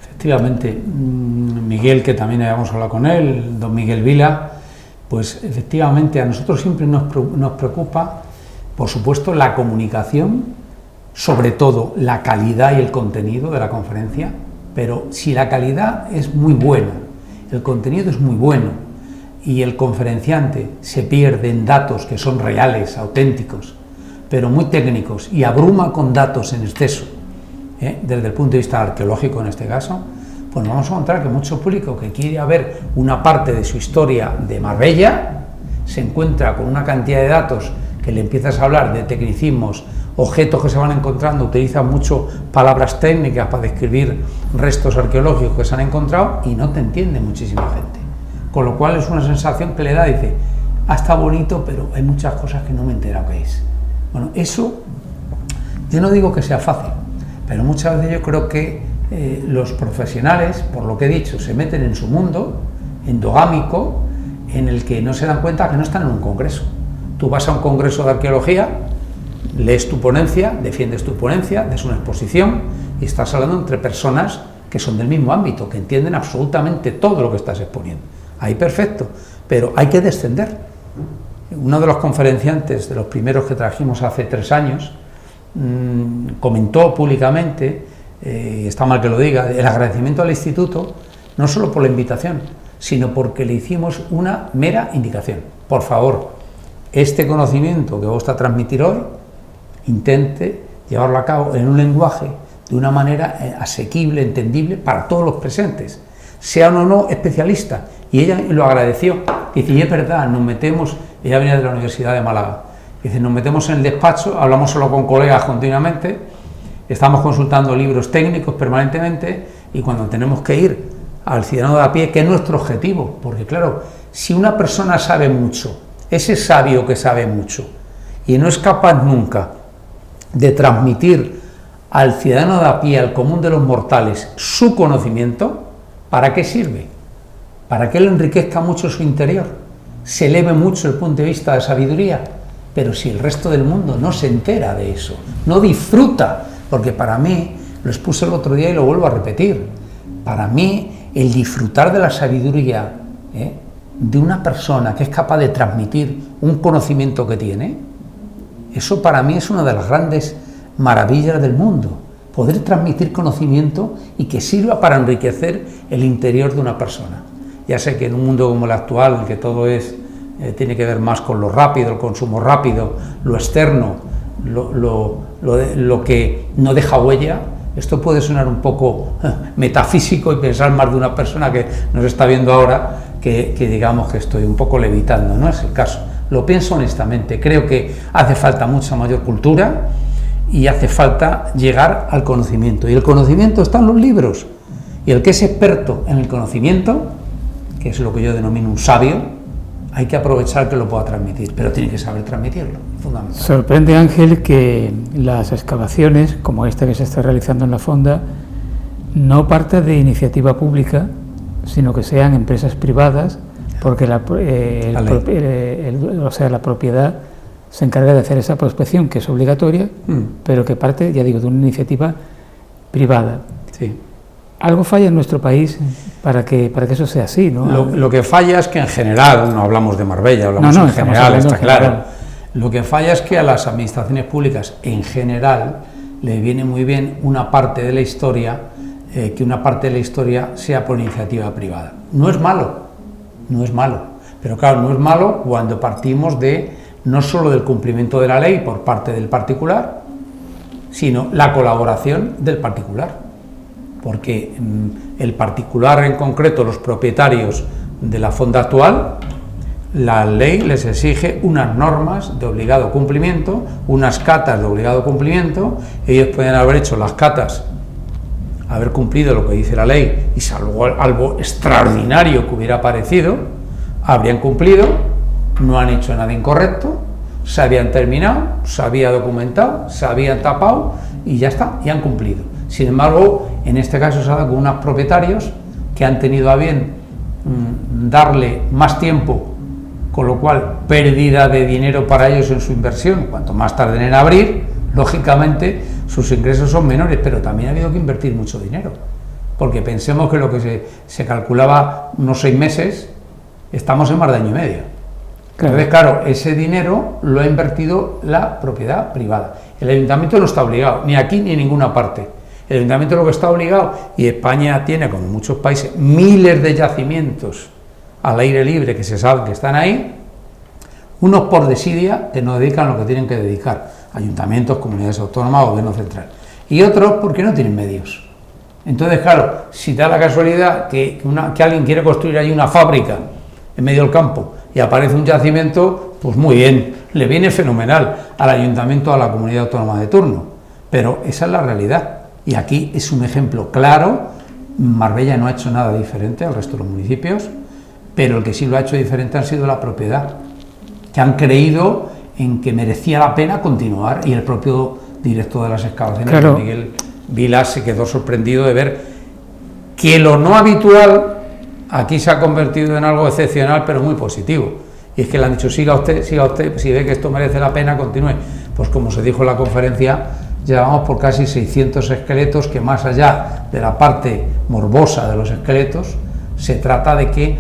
C: Efectivamente, Miguel, que también habíamos hablado con él, don Miguel Vila, pues efectivamente a nosotros siempre nos preocupa, por supuesto, la comunicación, sobre todo la calidad y el contenido de la conferencia, pero si la calidad es muy buena, el contenido es muy bueno y el conferenciante se pierde en datos que son reales, auténticos, pero muy técnicos y abruma con datos en exceso, desde el punto de vista arqueológico en este caso, pues nos vamos a encontrar que mucho público que quiere ver una parte de su historia de Marbella se encuentra con una cantidad de datos que le empiezas a hablar de tecnicismos, objetos que se van encontrando, utilizan mucho palabras técnicas para describir restos arqueológicos que se han encontrado y no te entiende muchísima gente. Con lo cual es una sensación que le da, dice, está bonito, pero hay muchas cosas que no me he enterado qué es. Bueno, eso, yo no digo que sea fácil, pero muchas veces yo creo que los profesionales, por lo que he dicho, se meten en su mundo endogámico, en el que no se dan cuenta que no están en un congreso. Tú vas a un congreso de arqueología, lees tu ponencia, defiendes tu ponencia, des una exposición y estás hablando entre personas que son del mismo ámbito, que entienden absolutamente todo lo que estás exponiendo. Ahí perfecto, pero hay que descender. Uno de los conferenciantes, de los primeros que trajimos hace 3 años, comentó públicamente, está mal que lo diga, el agradecimiento al instituto, no solo por la invitación, sino porque le hicimos una mera indicación. Por favor, este conocimiento que vos está a transmitir hoy, intente llevarlo a cabo en un lenguaje de una manera asequible, entendible para todos los presentes, sean o no especialistas. Y ella lo agradeció. Dice, y es verdad, nos metemos, ella venía de la Universidad de Málaga, dice, nos metemos en el despacho, hablamos solo con colegas continuamente, estamos consultando libros técnicos permanentemente y cuando tenemos que ir al ciudadano de a pie, que es nuestro objetivo, porque claro, si una persona sabe mucho, ese sabio que sabe mucho y no es capaz nunca de transmitir al ciudadano de a pie, al común de los mortales, su conocimiento, ¿para qué sirve? Para que él enriquezca mucho su interior, se eleve mucho el punto de vista de sabiduría, pero si el resto del mundo no se entera de eso, no disfruta, porque para mí, lo expuse el otro día y lo vuelvo a repetir, para mí el disfrutar de la sabiduría de una persona que es capaz de transmitir un conocimiento que tiene, eso para mí es una de las grandes maravillas del mundo, poder transmitir conocimiento y que sirva para enriquecer el interior de una persona. Ya sé que en un mundo como el actual, en que todo tiene que ver más con lo rápido, el consumo rápido, lo externo, lo que no deja huella, esto puede sonar un poco metafísico y pensar más de una persona que nos está viendo ahora que digamos que estoy un poco levitando, no es el caso. Lo pienso honestamente, creo que hace falta mucha mayor cultura y hace falta llegar al conocimiento. Y el conocimiento está en los libros. Y el que es experto en el conocimiento, que es lo que yo denomino un sabio, hay que aprovechar que lo pueda transmitir, pero tiene que saber transmitirlo, fundamental.
B: Sorprende, Ángel, que las excavaciones, como esta que se está realizando en la fonda, no parta de iniciativa pública, sino que sean empresas privadas, porque la propiedad se encarga de hacer esa prospección, que es obligatoria, pero que parte, ya digo, de una iniciativa privada.
C: Sí.
B: Algo falla en nuestro país para que eso sea así, ¿no?
C: Lo que falla es que en general, no hablamos de Marbella, hablamos en general, está claro. Lo que falla es que a las administraciones públicas en general le viene muy bien una parte de la historia, que una parte de la historia sea por iniciativa privada. No es malo, pero claro, no es malo cuando partimos de no solo del cumplimiento de la ley por parte del particular, sino la colaboración del particular. Porque el particular en concreto, los propietarios de la fonda actual, la ley les exige unas normas de obligado cumplimiento, unas catas de obligado cumplimiento. Ellos pueden haber hecho las catas, haber cumplido lo que dice la ley, y salvo algo extraordinario que hubiera aparecido, habrían cumplido, no han hecho nada incorrecto, se habían terminado, se había documentado, se habían tapado y ya está, y han cumplido. Sin embargo, en este caso se ha dado con unos propietarios que han tenido a bien darle más tiempo, con lo cual pérdida de dinero para ellos en su inversión. Cuanto más tarden en abrir, lógicamente sus ingresos son menores, pero también ha habido que invertir mucho dinero, porque pensemos que lo que se calculaba unos 6 meses, estamos en más de año y medio. Entonces, claro, ese dinero lo ha invertido la propiedad privada. El ayuntamiento no está obligado, ni aquí ni en ninguna parte. El ayuntamiento lo que está obligado, y España tiene, como muchos países, miles de yacimientos al aire libre que se sabe que están ahí, unos por desidia, que no dedican lo que tienen que dedicar, ayuntamientos, comunidades autónomas o gobierno central, y otros porque no tienen medios. Entonces, claro, si da la casualidad que alguien quiere construir ahí una fábrica en medio del campo y aparece un yacimiento, pues muy bien, le viene fenomenal al ayuntamiento, a la comunidad autónoma de turno, pero esa es la realidad. Y aquí es un ejemplo claro. Marbella no ha hecho nada diferente al resto de los municipios, pero el que sí lo ha hecho diferente ha sido la propiedad, que han creído en que merecía la pena continuar, y el propio director de las excavaciones, claro, Miguel Vilas, se quedó sorprendido de ver que lo no habitual aquí se ha convertido en algo excepcional, pero muy positivo. Y es que le han dicho, siga usted, si ve que esto merece la pena, continúe. Pues como se dijo en la conferencia, llevamos por casi 600 esqueletos, que más allá de la parte morbosa de los esqueletos, se trata de que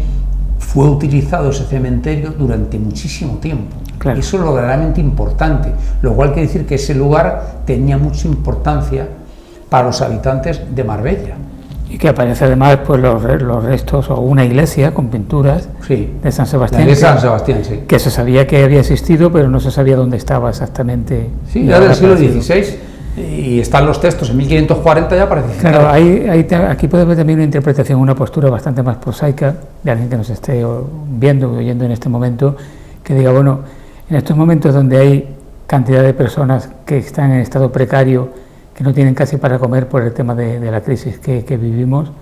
C: fue utilizado ese cementerio durante muchísimo tiempo. Claro. Eso es lo verdaderamente importante, lo cual quiere decir que ese lugar tenía mucha importancia para los habitantes de Marbella.
B: Y que aparece además pues los restos, o una iglesia con pinturas, sí, de San Sebastián.
C: De San Sebastián, sí.
B: Que se sabía que había existido, pero no se sabía dónde estaba exactamente.
C: Sí, ya del siglo XVI. Y están los textos, en 1540 ya aparece.
B: Claro, aquí puede haber también una interpretación, una postura bastante más prosaica de alguien que nos esté viendo y oyendo en este momento, que diga, bueno, en estos momentos donde hay cantidad de personas que están en estado precario, que no tienen casi para comer por el tema de la crisis que vivimos,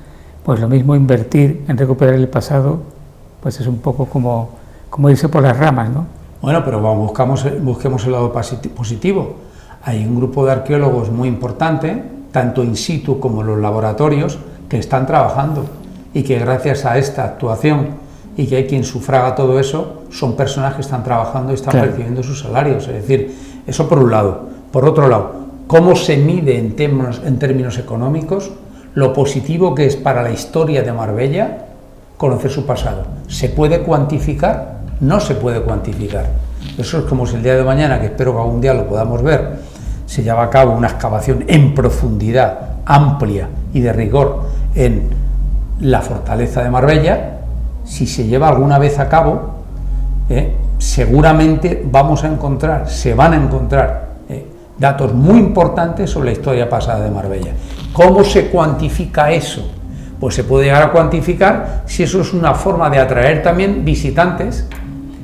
B: pues lo mismo invertir en recuperar el pasado, pues es un poco como irse por las ramas, ¿no?
C: Bueno, pero busquemos el lado positivo. Hay un grupo de arqueólogos muy importante, tanto in situ como en los laboratorios, que están trabajando, y que gracias a esta actuación, y que hay quien sufraga todo eso, son personas que están trabajando y están, claro, percibiendo sus salarios. Es decir, eso por un lado. Por otro lado, ¿cómo se mide en términos económicos lo positivo que es para la historia de Marbella conocer su pasado? ¿Se puede cuantificar? No se puede cuantificar. Eso es como si el día de mañana, que espero que algún día lo podamos ver, se lleva a cabo una excavación en profundidad, amplia y de rigor en la fortaleza de Marbella. Si se lleva alguna vez a cabo, seguramente se van a encontrar datos muy importantes sobre la historia pasada de Marbella. ¿Cómo se cuantifica eso? Pues se puede llegar a cuantificar si eso es una forma de atraer también visitantes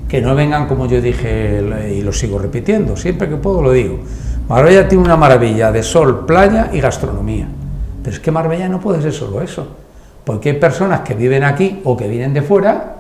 C: que no vengan, como yo dije y lo sigo repitiendo, siempre que puedo lo digo. Marbella tiene una maravilla de sol, playa y gastronomía, pero es que Marbella no puede ser solo eso, porque hay personas que viven aquí o que vienen de fuera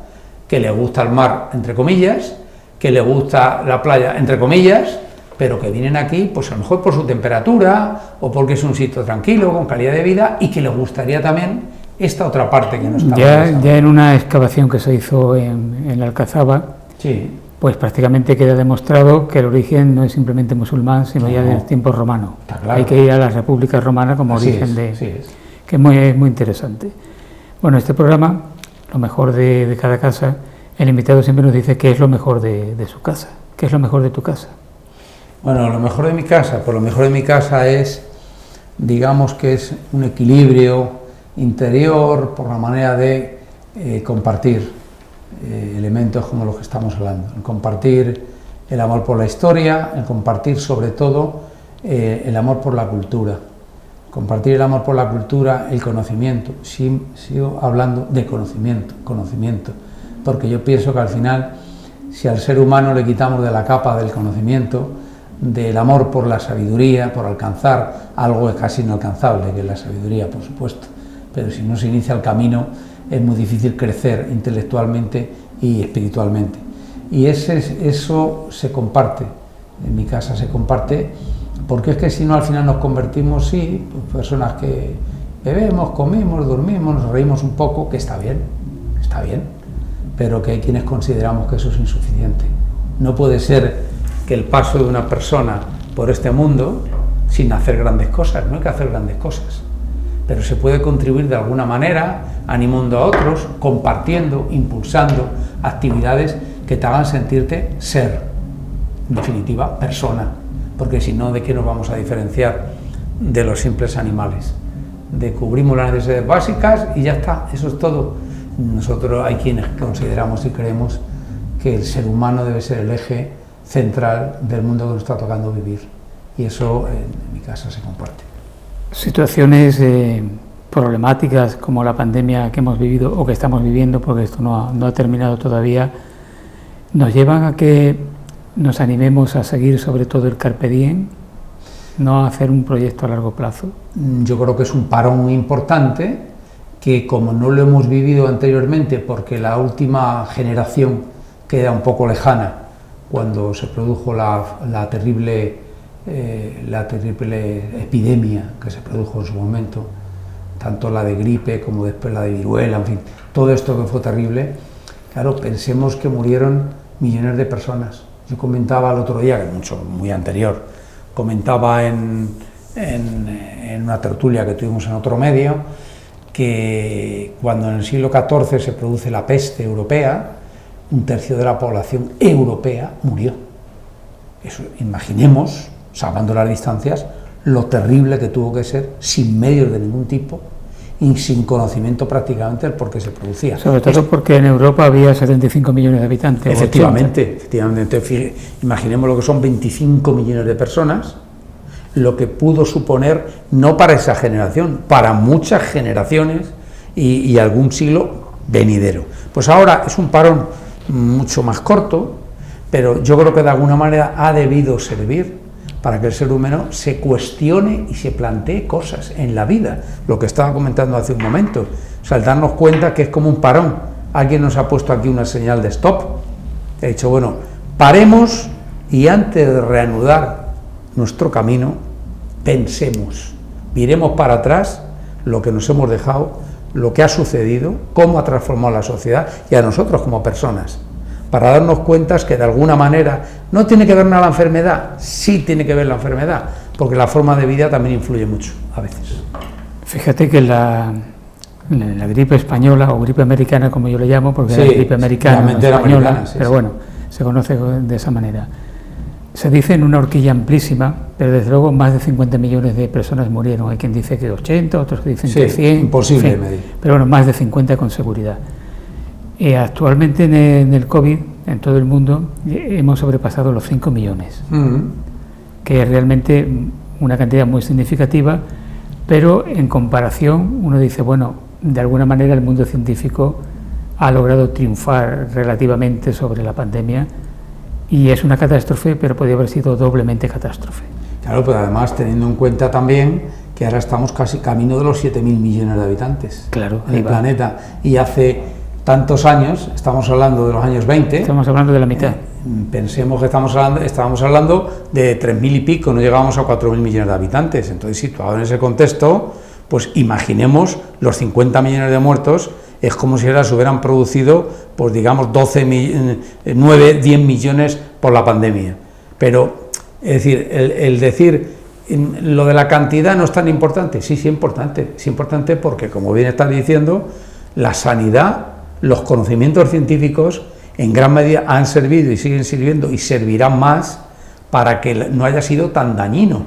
C: que le gusta el mar, entre comillas, que le gusta la playa, entre comillas, pero que vienen aquí, pues a lo mejor por su temperatura o porque es un sitio tranquilo, con calidad de vida, y que les gustaría también esta otra parte que no está.
B: Ya en una excavación que se hizo en la Alcazaba,
C: sí,
B: pues prácticamente queda demostrado que el origen no es simplemente musulmán, sino ya del tiempo romano.
C: Claro.
B: Hay que ir a la República Romana como origen que es muy interesante. Bueno, este programa, lo mejor de cada casa, el invitado siempre nos dice qué es lo mejor de su casa, qué es lo mejor de tu casa.
C: Bueno, lo mejor de mi casa, pues lo mejor de mi casa es, digamos que es un equilibrio interior por la manera de compartir elementos como los que estamos hablando, el compartir el amor por la historia, el compartir sobre todo el amor por la cultura, compartir el amor por la cultura, el conocimiento. Sí, sigo hablando de conocimiento, porque yo pienso que al final, si al ser humano le quitamos de la capa del conocimiento, del amor por la sabiduría, por alcanzar algo casi inalcanzable, que es la sabiduría, por supuesto, pero si no se inicia el camino, es muy difícil crecer intelectualmente y espiritualmente. Y eso se comparte, en mi casa se comparte, porque es que si no al final nos convertimos, sí, pues personas que bebemos, comemos, dormimos, nos reímos un poco, que está bien, pero que hay quienes consideramos que eso es insuficiente. No puede ser que el paso de una persona por este mundo sin hacer grandes cosas, no hay que hacer grandes cosas, pero se puede contribuir de alguna manera, animando a otros, compartiendo, impulsando actividades que te hagan sentirte ser, en definitiva, persona, porque si no, ¿de qué nos vamos a diferenciar de los simples animales? De cubrimos las necesidades básicas y ya está, eso es todo. Nosotros hay quienes consideramos y creemos que el ser humano debe ser el eje central del mundo que nos está tocando vivir, y eso en mi casa se comparte.
B: Situaciones problemáticas como la pandemia que hemos vivido o que estamos viviendo, porque esto no ha terminado todavía, nos llevan a que nos animemos a seguir sobre todo el carpe diem, no a hacer un proyecto a largo plazo.
C: Yo creo que es un parón muy importante, que como no lo hemos vivido anteriormente, porque la última generación queda un poco lejana, cuando se produjo la terrible epidemia que se produjo en su momento, tanto la de gripe como después la de viruela, en fin, todo esto que fue terrible. Claro, pensemos que murieron millones de personas. Yo comentaba el otro día, que muy anterior, comentaba en una tertulia que tuvimos en otro medio, que cuando en el siglo XIV se produce la peste europea, 1/3 de la población europea murió. Eso, imaginemos, salvando las distancias, lo terrible que tuvo que ser, sin medios de ningún tipo y sin conocimiento prácticamente del por qué se producía.
B: Sobre todo porque en Europa había 75 millones de habitantes.
C: Efectivamente. Entonces, imaginemos lo que son 25 millones de personas, lo que pudo suponer, no para esa generación, para muchas generaciones y algún siglo venidero. Pues ahora es un parón mucho más corto, pero yo creo que de alguna manera ha debido servir para que el ser humano se cuestione y se plantee cosas en la vida, lo que estaba comentando hace un momento, o sea, al darnos cuenta que es como un parón. Alguien nos ha puesto aquí una señal de stop, he dicho, bueno, paremos y antes de reanudar nuestro camino, pensemos, miremos para atrás lo que nos hemos dejado, lo que ha sucedido, cómo ha transformado la sociedad y a nosotros como personas, para darnos cuenta que de alguna manera no tiene que ver nada la enfermedad, sí tiene que ver la enfermedad, porque la forma de vida también influye mucho a veces.
B: Fíjate que la gripe española o gripe americana, como yo le llamo, porque sí, es gripe americana, no española, pero bueno, se conoce de esa manera. Se dice en una horquilla amplísima, pero desde luego más de 50 millones de personas murieron. Hay quien dice que 80, otros que dicen que 100.
C: Imposible medir.
B: Pero bueno, más de 50 con seguridad. Actualmente en el COVID, en todo el mundo, hemos sobrepasado los 5 millones, que es realmente una cantidad muy significativa, pero en comparación uno dice, bueno, de alguna manera el mundo científico ha logrado triunfar relativamente sobre la pandemia, y es una catástrofe, pero podría haber sido doblemente catástrofe.
C: Claro, pero además teniendo en cuenta también que ahora estamos casi camino de los 7.000 millones de habitantes,
B: claro,
C: en el planeta, y hace tantos años, estamos hablando de los años 20.
B: Estamos hablando de la mitad.
C: Pensemos que estábamos hablando de 3.000 y pico, no llegábamos a 4.000 millones de habitantes. Entonces, situado en ese contexto, pues imaginemos los 50 millones de muertos, es como si ahora se hubieran producido, pues digamos, 9, 10 millones por la pandemia. Pero, es decir, el decir lo de la cantidad no es tan importante. Sí, sí es importante porque, como bien está diciendo, la sanidad, los conocimientos científicos, en gran medida han servido y siguen sirviendo y servirán más para que no haya sido tan dañino,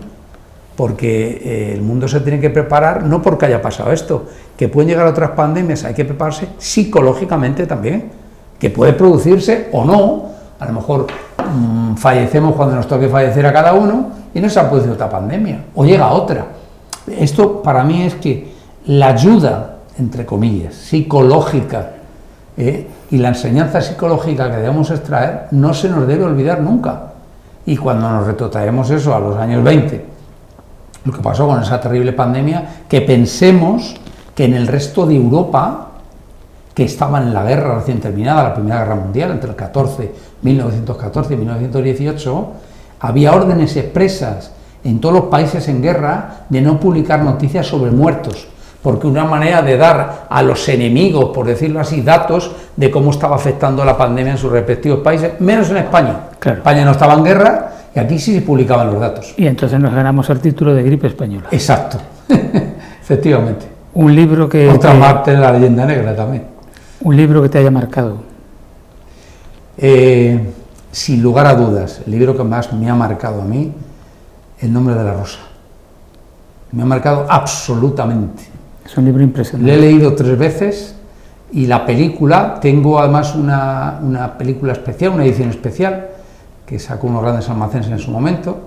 C: porque el mundo se tiene que preparar, no porque haya pasado esto, que pueden llegar otras pandemias, hay que prepararse psicológicamente también, que puede producirse o no, a lo mejor fallecemos cuando nos toque fallecer a cada uno y no se ha producido otra pandemia, o llega otra. Esto para mí es que la ayuda, entre comillas, psicológica, y la enseñanza psicológica que debemos extraer no se nos debe olvidar nunca. Y cuando nos retrotraemos eso a los años 20, lo que pasó con esa terrible pandemia, que pensemos que en el resto de Europa, que estaban en la guerra recién terminada, la Primera Guerra Mundial, entre el 1914 y 1918, había órdenes expresas en todos los países en guerra de no publicar noticias sobre muertos, porque una manera de dar a los enemigos, por decirlo así, datos de cómo estaba afectando la pandemia en sus respectivos países, menos en España.
B: Claro.
C: España no estaba en guerra y aquí sí se publicaban los datos.
B: Y entonces nos ganamos el título de gripe española.
C: Exacto, efectivamente.
B: Un libro que...
C: Otra parte de la leyenda negra también.
B: Un libro que te haya marcado.
C: Sin lugar a dudas, el libro que más me ha marcado a mí, El nombre de la rosa. Me ha marcado absolutamente.
B: Es un libro impresionante.
C: Lo he leído 3 veces y la película, tengo además una película especial, una edición especial, que sacó unos grandes almacenes en su momento,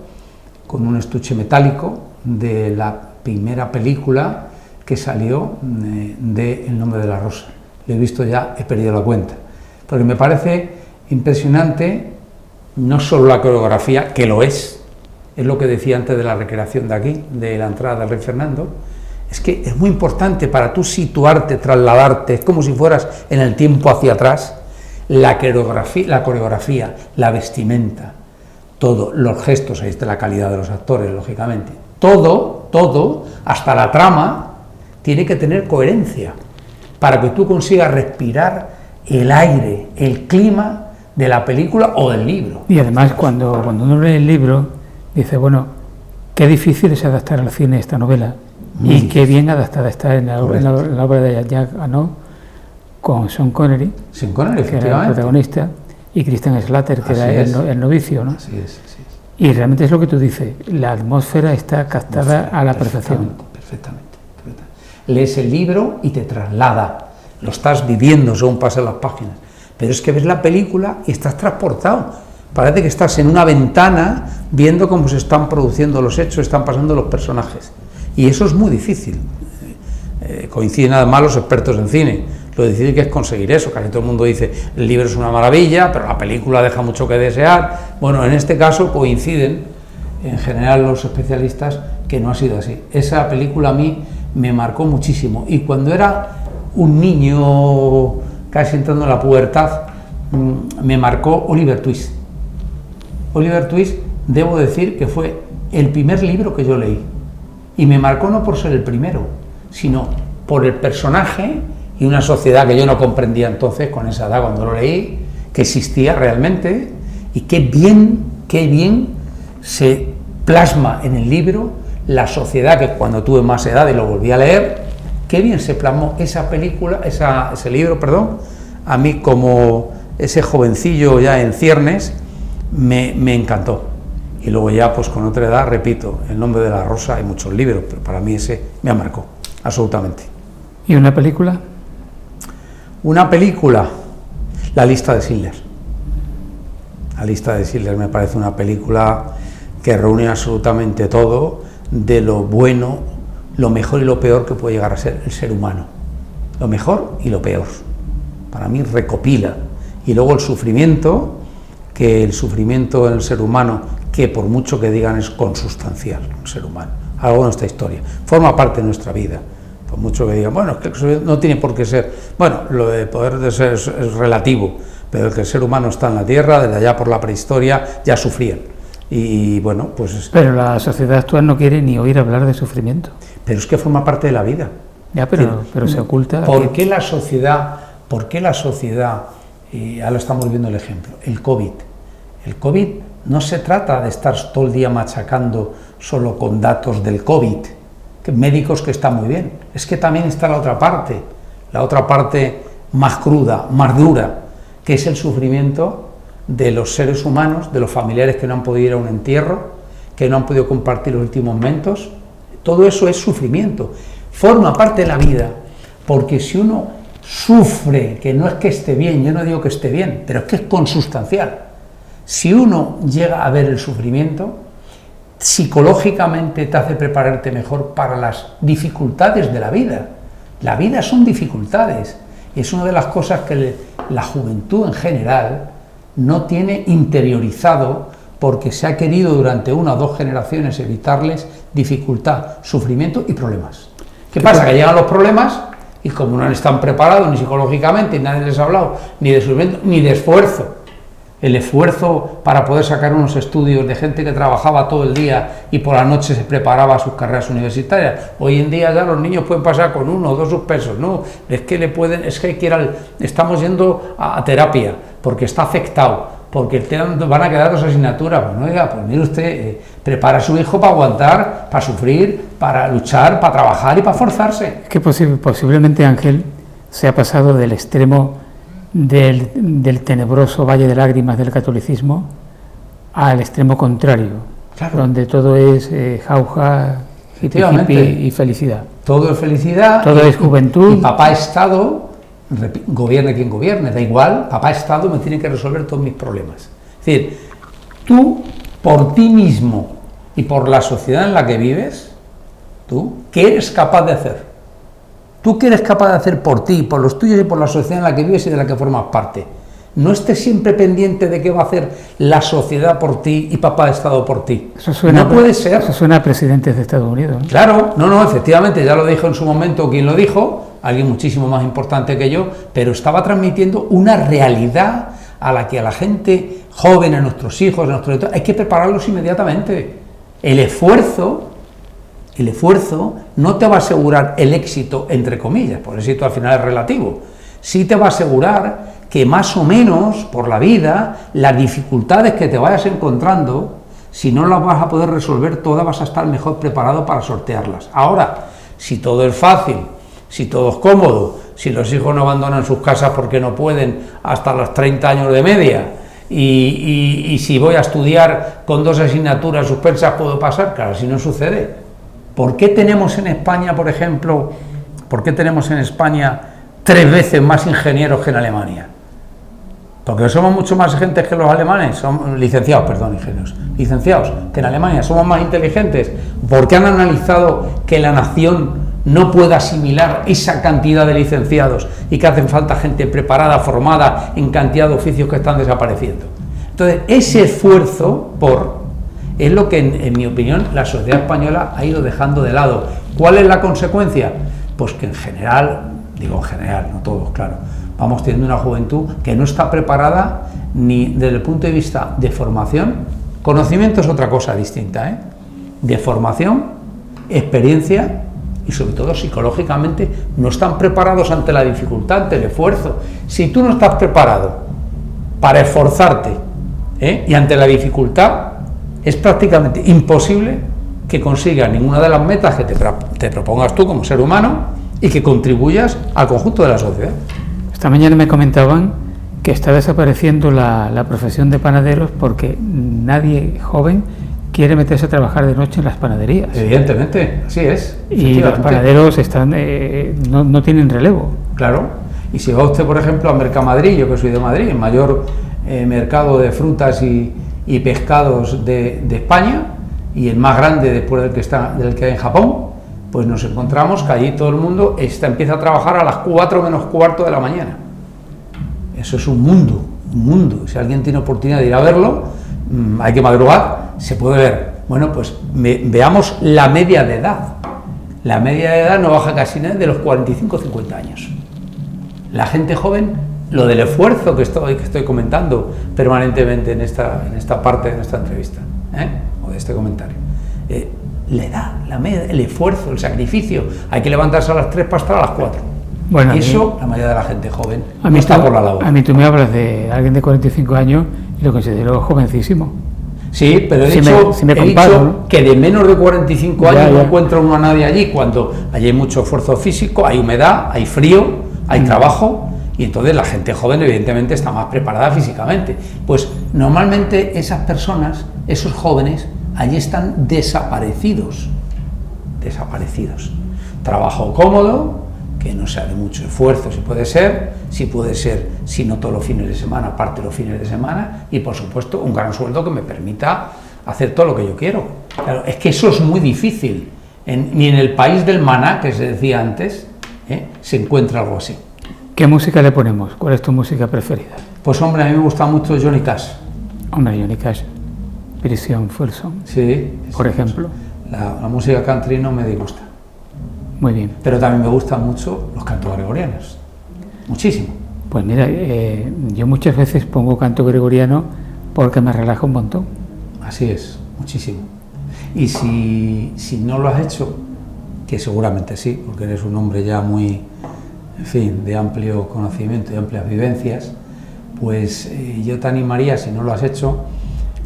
C: con un estuche metálico de la primera película que salió de El nombre de la rosa. Lo he visto ya, he perdido la cuenta, porque me parece impresionante no solo la coreografía, que lo es lo que decía antes de la recreación de aquí, de la entrada del Rey Fernando. Es que es muy importante para tú situarte, trasladarte, es como si fueras en el tiempo hacia atrás, la coreografía, la vestimenta, todo, los gestos, ahí está la calidad de los actores, lógicamente, todo, hasta la trama, tiene que tener coherencia, para que tú consigas respirar el aire, el clima de la película o del libro.
B: Y además cuando uno lee el libro, dice, bueno, qué difícil es adaptar al cine esta novela. Y qué bien adaptada está en la obra de Jacques Annaud, con Sean Connery, que era el protagonista, y Christian Slater, que era el novicio, ¿no?
C: Así es.
B: Y realmente es lo que tú dices, la atmósfera está captada a la perfección.
C: Perfectamente. Lees el libro y te traslada, lo estás viviendo según pasan las páginas, pero es que ves la película y estás transportado, parece que estás en una ventana viendo cómo se están produciendo los hechos, están pasando los personajes. Y eso es muy difícil. Coinciden además los expertos en cine. Lo difícil que es conseguir eso. Casi todo el mundo dice, el libro es una maravilla, pero la película deja mucho que desear. Bueno, en este caso coinciden, en general los especialistas, que no ha sido así. Esa película a mí me marcó muchísimo. Y cuando era un niño, casi entrando en la pubertad, me marcó Oliver Twist. Oliver Twist, debo decir que fue el primer libro que yo leí. Y me marcó no por ser el primero, sino por el personaje y una sociedad que yo no comprendía entonces, con esa edad cuando lo leí, que existía realmente, y qué bien se plasma en el libro la sociedad, que cuando tuve más edad y lo volví a leer, qué bien se plasmó esa película, ese libro, a mí como ese jovencillo ya en ciernes, me encantó. Y luego ya, pues con otra edad, repito, El nombre de la rosa, hay muchos libros, pero para mí ese me marcó, absolutamente.
B: ¿Y una película?
C: Una película, La lista de Schindler. La lista de Schindler me parece una película que reúne absolutamente todo, de lo bueno, lo mejor y lo peor que puede llegar a ser el ser humano. Lo mejor y lo peor. Para mí recopila. Y luego el sufrimiento, que el sufrimiento en el ser humano, que por mucho que digan es consustancial, el ser humano, algo de nuestra historia, forma parte de nuestra vida, Por mucho que digan, bueno, es que no tiene por qué ser. Bueno, lo de poder de ser es relativo, pero el que el ser humano está en la Tierra, desde allá por la prehistoria, ya sufrían. Y bueno, pues...
B: Pero la sociedad actual no quiere ni oír hablar de sufrimiento.
C: Pero es que forma parte de la vida.
B: Ya, pero se oculta...
C: ¿Por qué la sociedad, y ahora estamos viendo el ejemplo, el COVID? El COVID no se trata de estar todo el día machacando solo con datos del COVID, que médicos que están muy bien, es que también está la otra parte más cruda, más dura, que es el sufrimiento de los seres humanos, de los familiares que no han podido ir a un entierro, que no han podido compartir los últimos momentos. Todo eso es sufrimiento, forma parte de la vida, porque si uno sufre, que no es que esté bien, yo no digo que esté bien, pero es que es consustancial. Si uno llega a ver el sufrimiento, psicológicamente te hace prepararte mejor para las dificultades de la vida. La vida son dificultades, y es una de las cosas que la juventud en general no tiene interiorizado, porque se ha querido durante 1 o 2 generaciones evitarles dificultad, sufrimiento y problemas. ¿Qué pasa? Que llegan los problemas y como no están preparados ni psicológicamente, nadie les ha hablado ni de sufrimiento ni de esfuerzo. El esfuerzo para poder sacar unos estudios de gente que trabajaba todo el día y por la noche se preparaba sus carreras universitarias. Hoy en día ya los niños pueden pasar con 1 o 2 suspensos, no, es que estamos yendo a terapia porque está afectado, porque van a quedar 2 asignaturas. Bueno, oiga, pues mire usted, prepara a su hijo para aguantar, para sufrir, para luchar, para trabajar y para forzarse.
B: Es que posiblemente Ángel se ha pasado del extremo del tenebroso valle de lágrimas del catolicismo al extremo contrario,
C: claro,
B: donde todo es jauja, hippie y felicidad.
C: Todo es felicidad,
B: todo es juventud.
C: Y papá Estado, gobierne quien gobierne, da igual, papá Estado me tiene que resolver todos mis problemas. Es decir, tú, por ti mismo y por la sociedad en la que vives, tú, ¿qué eres capaz de hacer? ¿Tú qué eres capaz de hacer por ti, por los tuyos y por la sociedad en la que vives y de la que formas parte? No estés siempre pendiente de qué va a hacer la sociedad por ti y papá de Estado por ti. No puede ser.
B: Eso suena a presidentes de Estados Unidos, ¿no?
C: Claro, no, efectivamente, ya lo dijo en su momento quien lo dijo, alguien muchísimo más importante que yo, pero estaba transmitiendo una realidad a la que a la gente joven, a nuestros hijos, a nuestros hay que prepararlos inmediatamente. El esfuerzo no te va a asegurar el éxito, entre comillas, porque el éxito al final es relativo. Sí te va a asegurar que más o menos por la vida, las dificultades que te vayas encontrando, si no las vas a poder resolver todas, vas a estar mejor preparado para sortearlas. Ahora, si todo es fácil, si todo es cómodo, si los hijos no abandonan sus casas porque no pueden hasta los 30 años de media, y si voy a estudiar con 2 asignaturas suspensas puedo pasar, claro, si no sucede. ¿Por qué tenemos en España, por ejemplo, 3 veces más ingenieros que en Alemania? Porque somos mucho más gente que los alemanes, son licenciados que en Alemania, somos más inteligentes, porque han analizado que la nación no puede asimilar esa cantidad de licenciados y que hacen falta gente preparada, formada en cantidad de oficios que están desapareciendo. Entonces, ese esfuerzo es lo que, en mi opinión, la sociedad española ha ido dejando de lado. ¿Cuál es la consecuencia? Pues que en general, no todos, claro, vamos teniendo una juventud que no está preparada ni desde el punto de vista de formación. Conocimiento es otra cosa distinta, de formación, experiencia y sobre todo psicológicamente no están preparados ante la dificultad, ante el esfuerzo. Si tú no estás preparado para esforzarte y ante la dificultad, es prácticamente imposible que consigas ninguna de las metas que te propongas tú como ser humano y que contribuyas al conjunto de la sociedad.
B: Esta mañana me comentaban que está desapareciendo la profesión de panaderos porque nadie joven quiere meterse a trabajar de noche en las panaderías.
C: Evidentemente, así es.
B: Y los panaderos no tienen relevo.
C: Claro, y si va usted, por ejemplo, a Mercamadrid, yo que soy de Madrid, el mayor mercado de frutas y pescados de España, y el más grande después del que hay en Japón, pues nos encontramos que allí todo el mundo empieza a trabajar a las 4 menos cuarto de la mañana. Eso es un mundo. Si alguien tiene oportunidad de ir a verlo, hay que madrugar, se puede ver. Bueno, pues veamos la media de edad. la media de edad no baja casi nada de los 45 o 50 años. La gente joven, lo del esfuerzo que estoy comentando permanentemente en esta parte de nuestra entrevista, o de este comentario, la edad, el esfuerzo, el sacrificio, hay que levantarse a las 3 para estar a las 4. Bueno, eso la mayoría de la gente joven no está por la labor.
B: A mí tú me hablas de alguien de 45 años y lo considero jovencísimo.
C: Sí, pero he dicho que de menos de 45 años no encuentra uno a nadie allí, cuando allí hay mucho esfuerzo físico, hay humedad, hay frío, hay trabajo, y entonces la gente joven evidentemente está más preparada físicamente. Pues normalmente esas personas, esos jóvenes, allí están desaparecidos. Trabajo cómodo, que no sea de mucho esfuerzo si puede ser, si no todos los fines de semana, aparte los fines de semana, y por supuesto un gran sueldo que me permita hacer todo lo que yo quiero. Claro, es que eso es muy difícil, ni en el país del maná, que se decía antes, se encuentra algo así.
B: ¿Qué música le ponemos? ¿Cuál es tu música preferida?
C: Pues hombre, a mí me gusta mucho Johnny Cash.
B: Hombre, Johnny Cash, Prisión Fulson.
C: Sí.
B: Por ejemplo.
C: La música country no me disgusta.
B: Muy bien.
C: Pero también me gustan mucho los cantos gregorianos. Muchísimo.
B: Pues mira, yo muchas veces pongo canto gregoriano porque me relaja un montón.
C: Así es, muchísimo. Y si no lo has hecho, que seguramente sí, porque eres un hombre ya muy, en fin, de amplio conocimiento y amplias vivencias, pues yo te animaría, si no lo has hecho,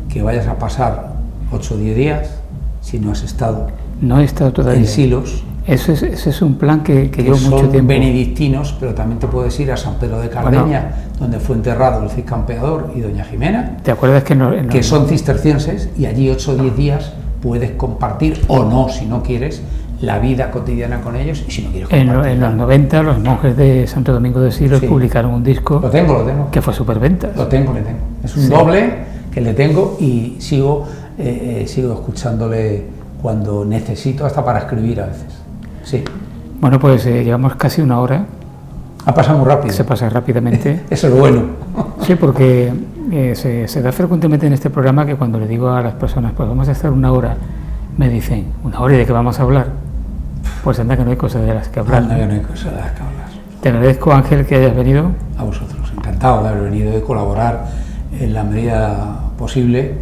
C: que vayas a pasar 8 o 10 días, si no has estado.
B: No he estado todavía.
C: En Silos.
B: Ese es un plan que llevo mucho tiempo.
C: Son benedictinos, pero también te puedes ir a San Pedro de Cardeña, donde fue enterrado el Cid Campeador y doña Jimena.
B: ¿Te acuerdas que
C: que son cistercienses, y allí 8 o 10 días puedes compartir, o no, si no quieres, la vida cotidiana con ellos, y si no quieres compartir.
B: En los 90 los monjes de Santo Domingo de Silos publicaron un disco.
C: Lo tengo.
B: Que fue superventa.
C: Lo tengo. Es un doble que le tengo, y sigo escuchándole cuando necesito, hasta para escribir a veces. Sí.
B: Bueno, pues llevamos casi 1 hora.
C: Ha pasado muy rápido.
B: Se pasa rápidamente.
C: Eso es bueno.
B: Sí, porque se da frecuentemente en este programa que cuando le digo a las personas, pues vamos a estar 1 hora, me dicen, ¿1 hora y de qué vamos a hablar? Pues anda que no hay cosas de las que hablar. Te agradezco, Ángel, que hayas venido.
C: A vosotros, encantado de haber venido, de colaborar en la medida posible.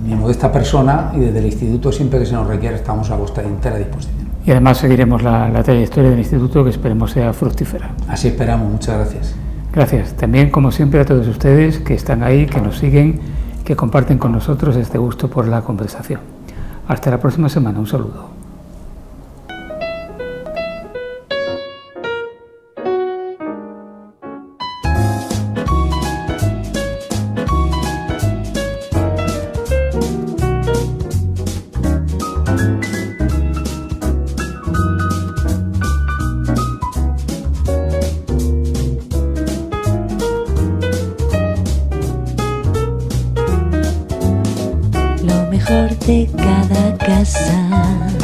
C: Mi modesta persona, y desde el Instituto, siempre que se nos requiera, estamos a vuestra entera disposición.
B: Y además seguiremos la trayectoria del Instituto, que esperemos sea fructífera.
C: Así esperamos, muchas gracias.
B: Gracias. También, como siempre, a todos ustedes que están ahí, que nos siguen, que comparten con nosotros este gusto por la conversación. Hasta la próxima semana. Un saludo.
A: De cada casa.